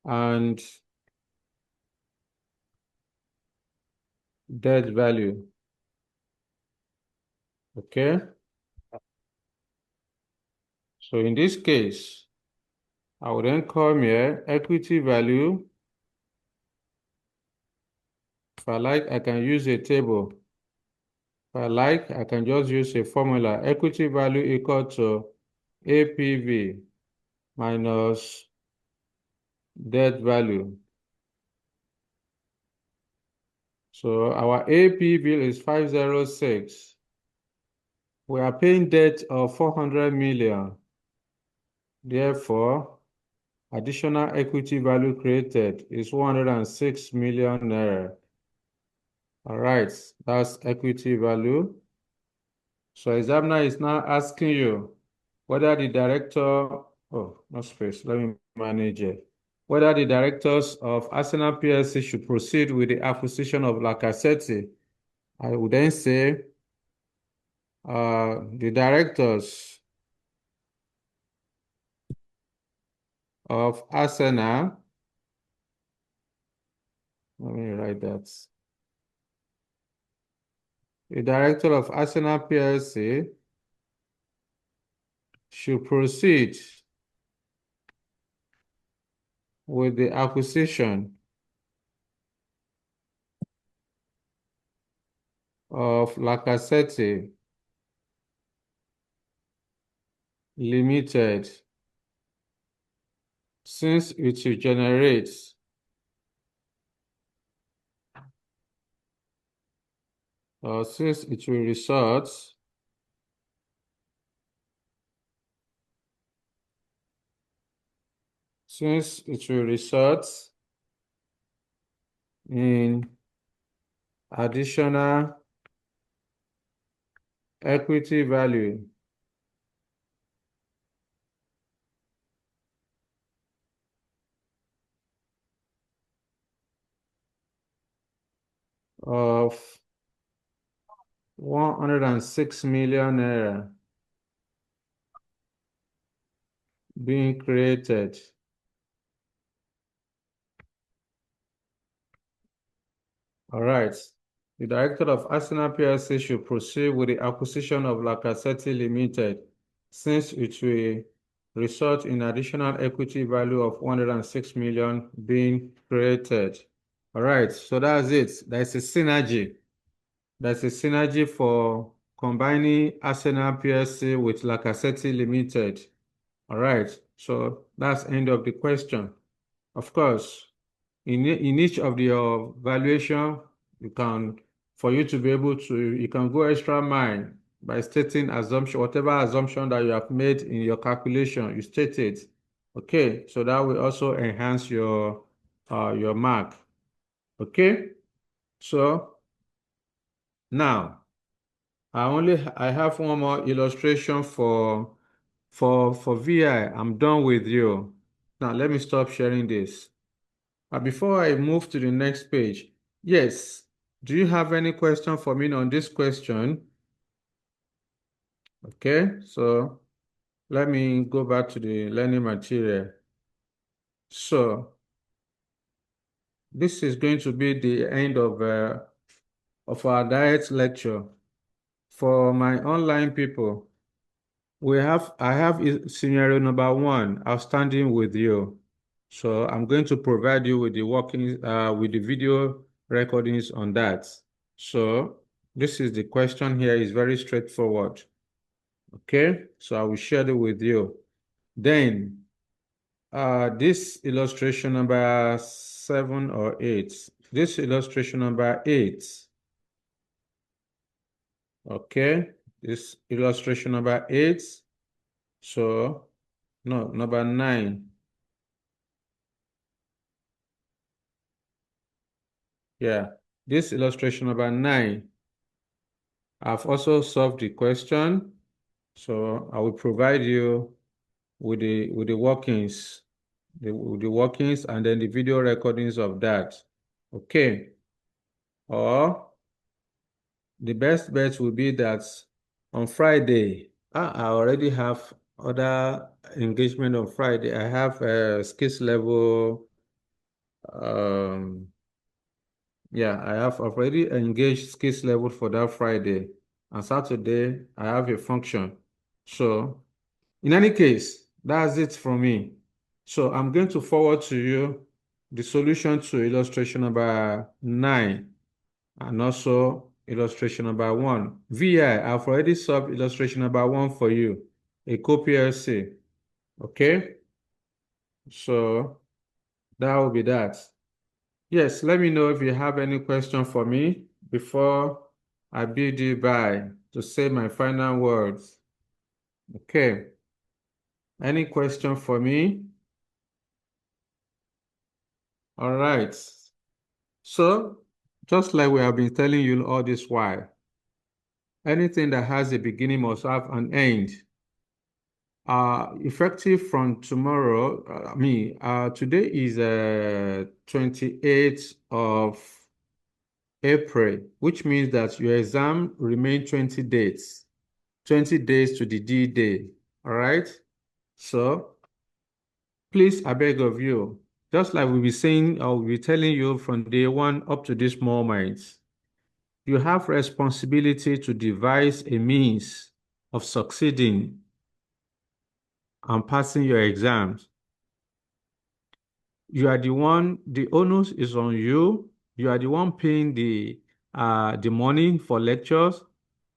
and debt value. Okay? So in this case, I will then come here, equity value. If I like, I can use a table. If I like, I can just use a formula. Equity value equal to APV minus debt value. So our AP bill is 506. We are paying debt of 400 million. Therefore, additional equity value created is 106 million naira. All right, that's equity value. So examiner is now asking you whether the director, oh, no space, let me manage it. Whether the directors of Arsenal PLC should proceed with the acquisition of Lacazette. I would then say the directors of Arsenal, let me write that. The director of Arsenal PLC should proceed with the acquisition of Lacazette Limited, since it will generate since it will result in additional equity value of 106 million naira being created. All right. The director of Arsenal PLC should proceed with the acquisition of Lacazette Limited, since it will result in additional equity value of 106 million being created. All right, so that's it. There's a synergy. There's a synergy for combining Arsenal PLC with Lacazette Limited. All right, so that's end of the question. Of course, in each of your valuation, you can, for you to be able to, you can go extra mile by stating assumption, whatever assumption that you have made in your calculation, you state it. Okay, so that will also enhance your mark. Okay, so now I have one more illustration for VI. I'm done with you. Now let me stop sharing this. Before I move to the next page, yes, do you have any question for me on this question? Okay, so let me go back to the learning material. So this is going to be the end of our diet lecture. For my online people, I have scenario number 1 outstanding with you. So I'm going to provide you with the with the video recordings on that. So this is the question here, is very straightforward. Okay, so I will share it with you. Then this illustration number 7 or 8. This illustration number 8. Okay, this illustration number 8. So no, number 9. Yeah, this illustration number 9. I've also solved the question, so I will provide you with the workings, with the workings, and then the video recordings of that. Okay. Or the best bet will be that on Friday, I already have other engagement on Friday. I have a skills level. Yeah, I have already engaged skills level for that Friday. And Saturday, I have a function. So in any case, that's it from me. So I'm going to forward to you the solution to illustration number 9 and also illustration number 1. I've already solved illustration number 1 for you, a co-PLC. Okay? So that will be that. Yes, let me know if you have any question for me before I bid you bye to say my final words. Okay. Any question for me? All right. So, just like we have been telling you all this while, anything that has a beginning must have an end. Effective from tomorrow, today is 28th of April, which means that your exam remain 20 days, 20 days to the D-Day. All right. So please, I beg of you, just like we'll be saying or we'll be telling you from day one up to this moment, you have responsibility to devise a means of succeeding and passing your exams. You are the one, the onus is on you. You are the one paying the money for lectures.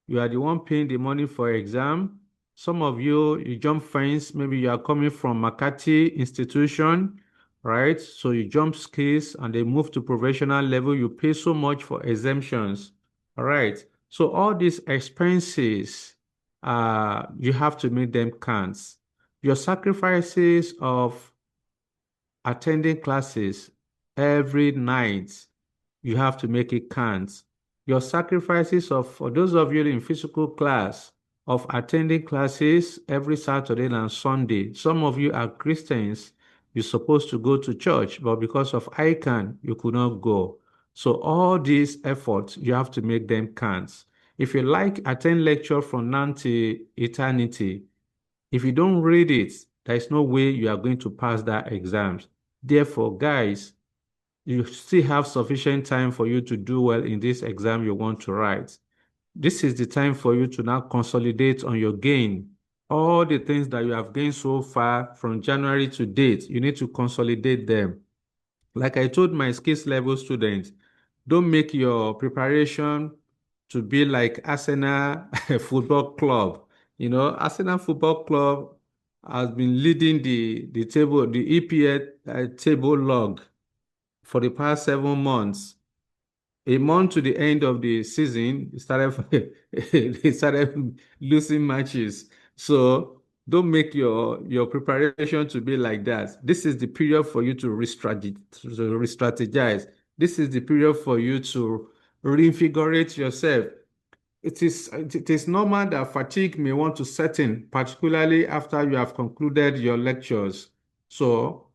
You are the one paying the money for exam. Some of you jump fence. Maybe you are coming from Makati institution, right? So you jump skills and they move to professional level. You pay so much for exemptions, all right? So all these expenses, you have to make them count. Your sacrifices of attending classes every night, you have to make it count. Your sacrifices of, for those of you in physical class, of attending classes every Saturday and Sunday. Some of you are Christians, you're supposed to go to church, but because of ICAN, you could not go. So all these efforts, you have to make them count. If you like attend lecture from now to eternity, if you don't read it, there is no way you are going to pass that exams. Therefore, guys, you still have sufficient time for you to do well in this exam you want to write. This is the time for you to now consolidate on your gain. All the things that you have gained so far from January to date, you need to consolidate them. Like I told my skills level students, don't make your preparation to be like Arsenal Football Club. You know, Arsenal Football Club has been leading the table, the EPL table log for the past 7 months. A month to the end of the season, they started losing matches. So don't make your preparation to be like that. This is the period for you to re-strategize. This is the period for you to reinvigorate yourself. It is normal that fatigue may want to set in, particularly after you have concluded your lectures. So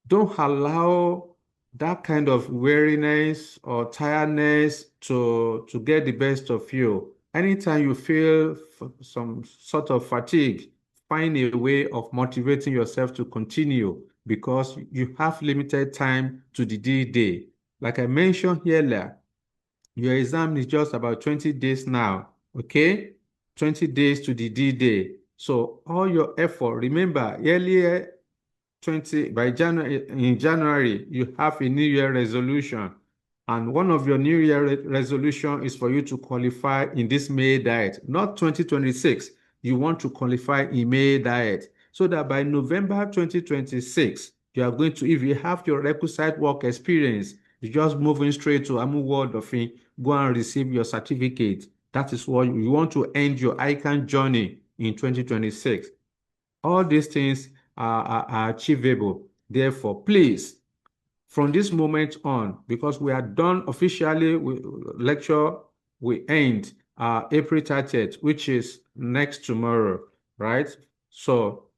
don't allow that kind of weariness or tiredness to get the best of you. Anytime you feel some sort of fatigue, find a way of motivating yourself to continue because you have limited time to the D-Day. Like I mentioned earlier, your exam is just about 20 days now, okay? 20 days to the D-Day. So all your effort, remember earlier 20 by January, in January, you have a New Year resolution. And one of your New Year resolution is for you to qualify in this May diet, not 2026. You want to qualify in May diet so that by November 2026, you are going to, if you have your requisite work experience, you're just moving straight to Amu World of Fame, go and receive your certificate. That is what you want to end your ICANN journey in 2026. All these things are achievable. Therefore, please, from this moment on, because we are done officially with lecture, we end April 30th, which is next tomorrow, right? So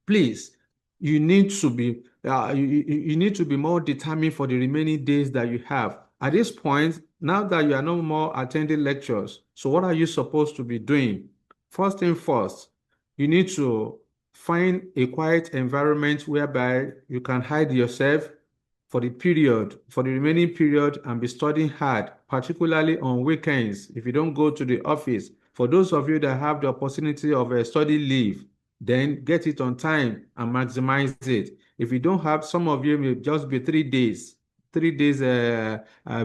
please, you need to be you need to be more determined for the remaining days that you have. At this point, now that you are no more attending lectures, so what are you supposed to be doing? First thing first, you need to find a quiet environment whereby you can hide yourself for the period, for the remaining period, and be studying hard, particularly on weekends. If you don't go to the office, for those of you that have the opportunity of a study leave, then get it on time and maximize it. If you don't have, some of you may just be 3 days, 3 days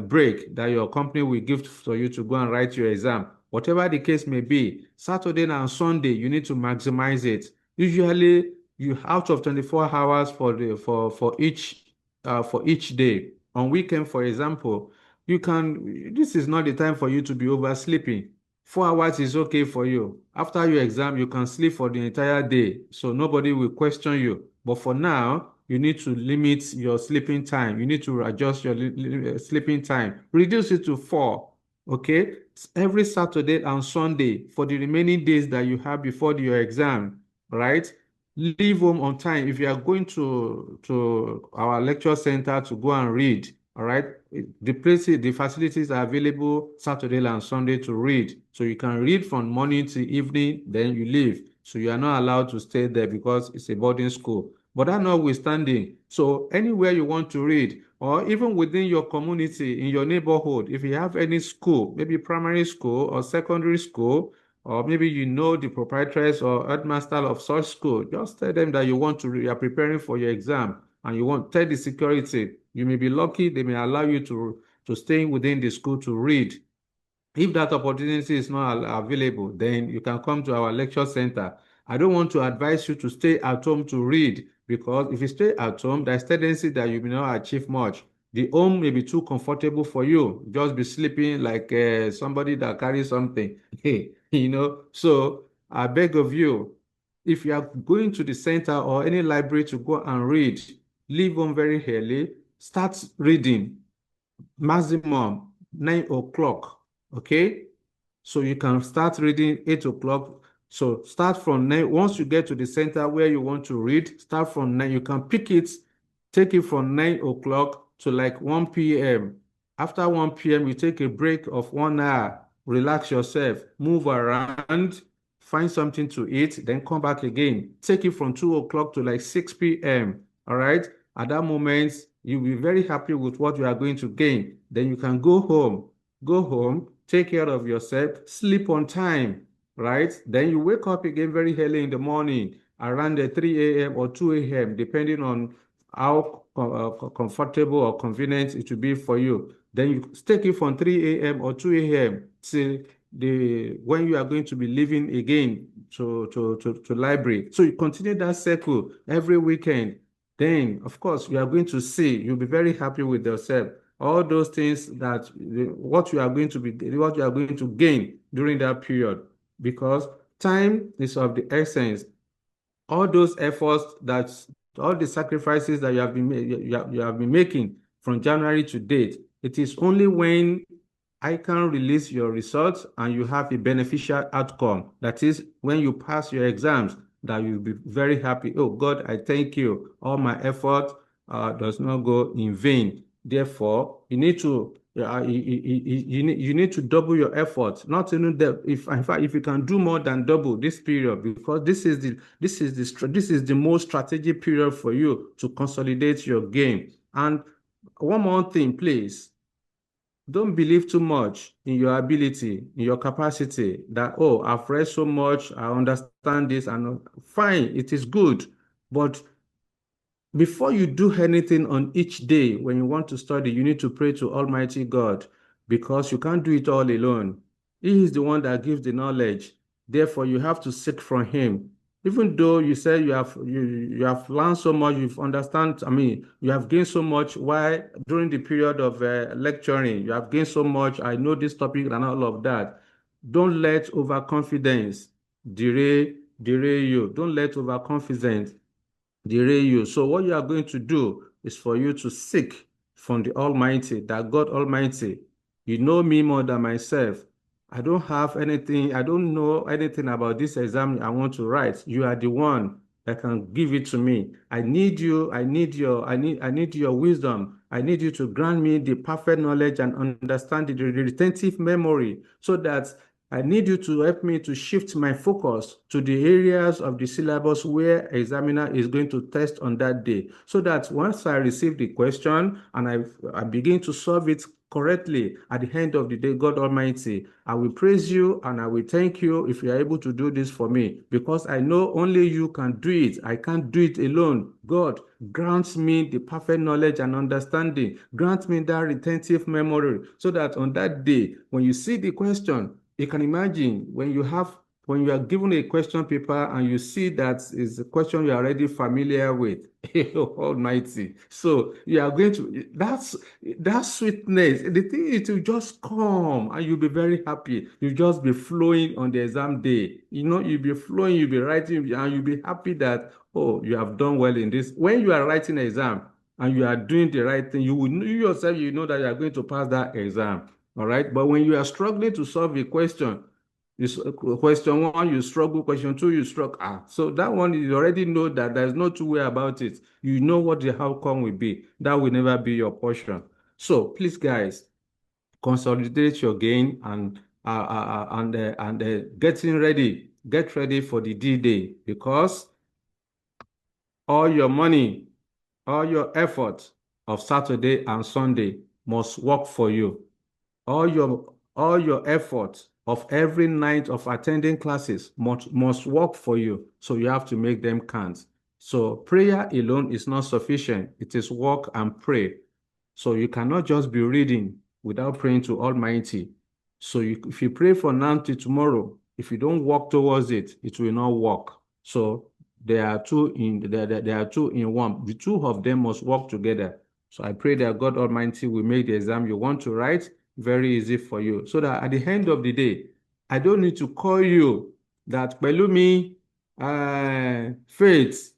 break that your company will give for you to go and write your exam. Whatever the case may be, Saturday and Sunday, you need to maximize it. Usually, you out of 24 hours for each day. On weekend, for example, this is not the time for you to be oversleeping. 4 hours is okay for you. After your exam, you can sleep for the entire day, so nobody will question you. But for now, you need to limit your sleeping time. You need to adjust your sleeping time. Reduce it to 4. Okay, every Saturday and Sunday for the remaining days that you have before your exam, right? Leave home on time. If you are going to our lecture center to go and read, all right, the facilities are available Saturday and Sunday to read. So you can read from morning to evening, then you leave. So you are not allowed to stay there because it's a boarding school. But that notwithstanding, so anywhere you want to read, or even within your community, in your neighborhood, if you have any school, maybe primary school or secondary school, or maybe you know the proprietress or headmaster of such school, just tell them that you are preparing for your exam and you want, tell the security. You may be lucky, they may allow you to stay within the school to read. If that opportunity is not available, then you can come to our lecture center. I don't want to advise you to stay at home to read, because if you stay at home, there's tendency that you may not achieve much. The home may be too comfortable for you. Just be sleeping like somebody that carries something. So I beg of you, if you are going to the center or any library to go and read, leave home very early, start reading maximum 9 o'clock. Okay, so you can start reading 8 o'clock. So start from 9. Once you get to the center where you want to read, start from 9. You can pick it, take it from 9 o'clock to like 1 p.m. After 1 p.m., you take a break of 1 hour, relax yourself, move around, find something to eat, then come back again. Take it from 2 o'clock to like 6 p.m. All right. At that moment, you'll be very happy with what you are going to gain. Then you can go home, take care of yourself, sleep on time, right? Then you wake up again very early in the morning, around the 3 a.m. or 2 a.m., depending on how comfortable or convenient it will be for you. Then you take it from 3 a.m. or 2 a.m. till when you are going to be leaving again to library. So you continue that cycle every weekend. Then, of course, you are going to see, you'll be very happy with yourself. All those things that what you are going to gain during that period, because time is of the essence. All those efforts, all the sacrifices that you have been making from January to date, it is only when I can release your results and you have a beneficial outcome. That is when you pass your exams, that you'll be very happy. Oh God, I thank you. All my effort does not go in vain. Therefore, you need to you need to double your efforts. Not only that, in fact, if you can do more than double this period, because this is the most strategic period for you to consolidate your game. And one more thing, please. Don't believe too much in your ability, in your capacity, that, oh, I've read so much, I understand this, and fine, it is good. But before you do anything on each day when you want to study, you need to pray to Almighty God, because you can't do it all alone. He is the one that gives the knowledge. Therefore, you have to seek from Him. Even though you say you have learned so much, you have gained so much while during the period of lecturing, you have gained so much. I know this topic and all of that. Don't let overconfidence derail you. Don't let overconfidence derail you. So what you are going to do is for you to seek from the Almighty, that God Almighty, you know me more than myself. I don't know anything about this exam I want to write. You are the one that can give it to me. I need your wisdom. I need you to grant me the perfect knowledge and understanding, the retentive memory, so that I need you to help me to shift my focus to the areas of the syllabus where examiner is going to test on that day, so that once I receive the question and I begin to solve it correctly at the end of the day, God Almighty, I will praise you and I will thank you if you are able to do this for me, because I know only you can do it. I can't do it alone. God, grant me the perfect knowledge and understanding. Grant me that retentive memory, so that on that day, when you see the question, you can imagine when you have when you are given a question paper and you see that is a question you're already familiar with, Almighty. So you are going to, that sweetness, the thing it will just come and you'll be very happy. You'll just be flowing on the exam day. You'll be flowing, you'll be writing, and you'll be happy that, oh, you have done well in this. When you are writing an exam and you are doing the right thing, you yourself, you know that you are going to pass that exam. All right. But when you are struggling to solve a question, question one, you struggle. Question two, you struggle. So that one, you already know that there's no two way about it. You know what the outcome will be. That will never be your portion. So please, guys, consolidate your gain and getting ready. Get ready for the D-Day, because all your money, all your effort of Saturday and Sunday must work for you. All your effort of every night of attending classes must work for you. So you have to make them count. So prayer alone is not sufficient. It is work and pray. So you cannot just be reading without praying to Almighty. So if you pray from now till tomorrow, if you don't work towards it, it will not work. So there are two in one. The two of them must work together. So I pray that God Almighty will make the exam you want to write very easy for you, so that at the end of the day, I don't need to call you that Pelumi, Faith,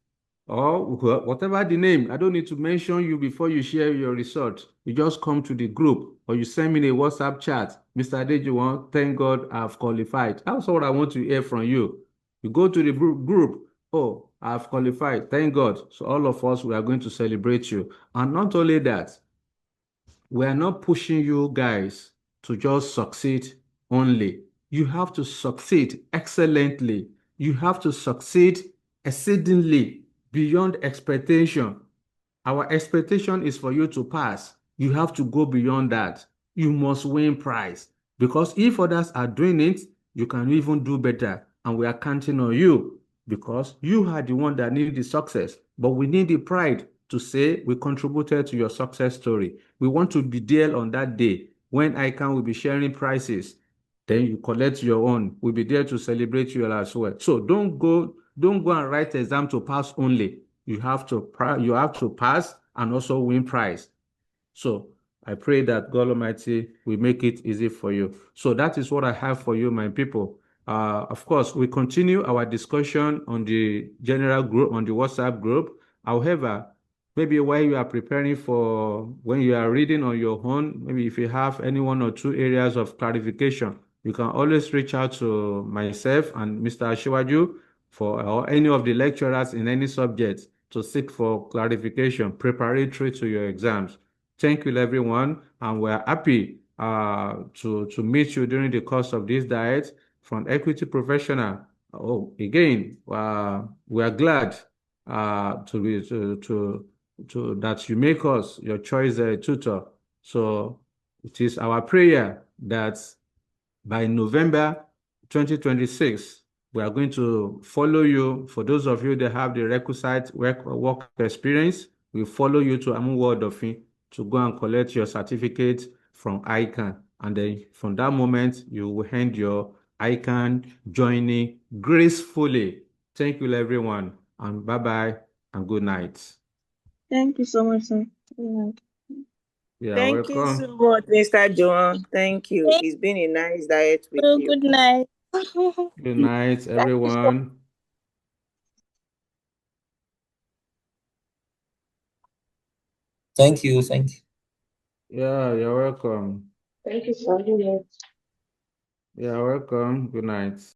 or whatever the name. I don't need to mention you before you share your result. You just come to the group or you send me a WhatsApp chat. Mr. Adejuwon, thank God I've qualified. That's what I want to hear from you. You go to the group. Oh, I've qualified. Thank God. So all of us, we are going to celebrate you. And not only that, we are not pushing you guys to just succeed only. You have to succeed excellently. You have to succeed exceedingly beyond expectation. Our expectation is for you to pass. You have to go beyond that. You must win prize, because if others are doing it, you can even do better. And we are counting on you, because you are the one that need the success. But we need the pride to say we contributed to your success story. We want to be there on that day when ICAN will be sharing prizes. Then you collect your own. We'll be there to celebrate you as well. So don't go and write exam to pass only. You have to pass and also win prize. So I pray that God Almighty will make it easy for you. So that is what I have for you, my people. Of course, we continue our discussion on the general group, on the WhatsApp group. However, maybe while you are preparing for, when you are reading on your own, maybe if you have any one or two areas of clarification, you can always reach out to myself and Mr. Ashiwaju or any of the lecturers in any subject to seek for clarification preparatory to your exams. Thank you, everyone, and we're happy to meet you during the course of this diet from Equity Professional. Oh, again, we are glad that you make us your choice tutor. So it is our prayer that by November 2026, we are going to follow you. For those of you that have the requisite work experience, we follow you to Amuwo to go and collect your certificate from ICAN. And then from that moment, you will end your ICAN journey gracefully. Thank you, everyone. And bye-bye and good night. Thank you so much, sir. Good night. You're Thank you welcome. so much, Mr. Joan. Thank you. It's been a nice diet with you. Good night. Good night, everyone. Thank you. Thank you. Yeah, you're welcome. Thank you, sir. Good night. You're welcome. Good night.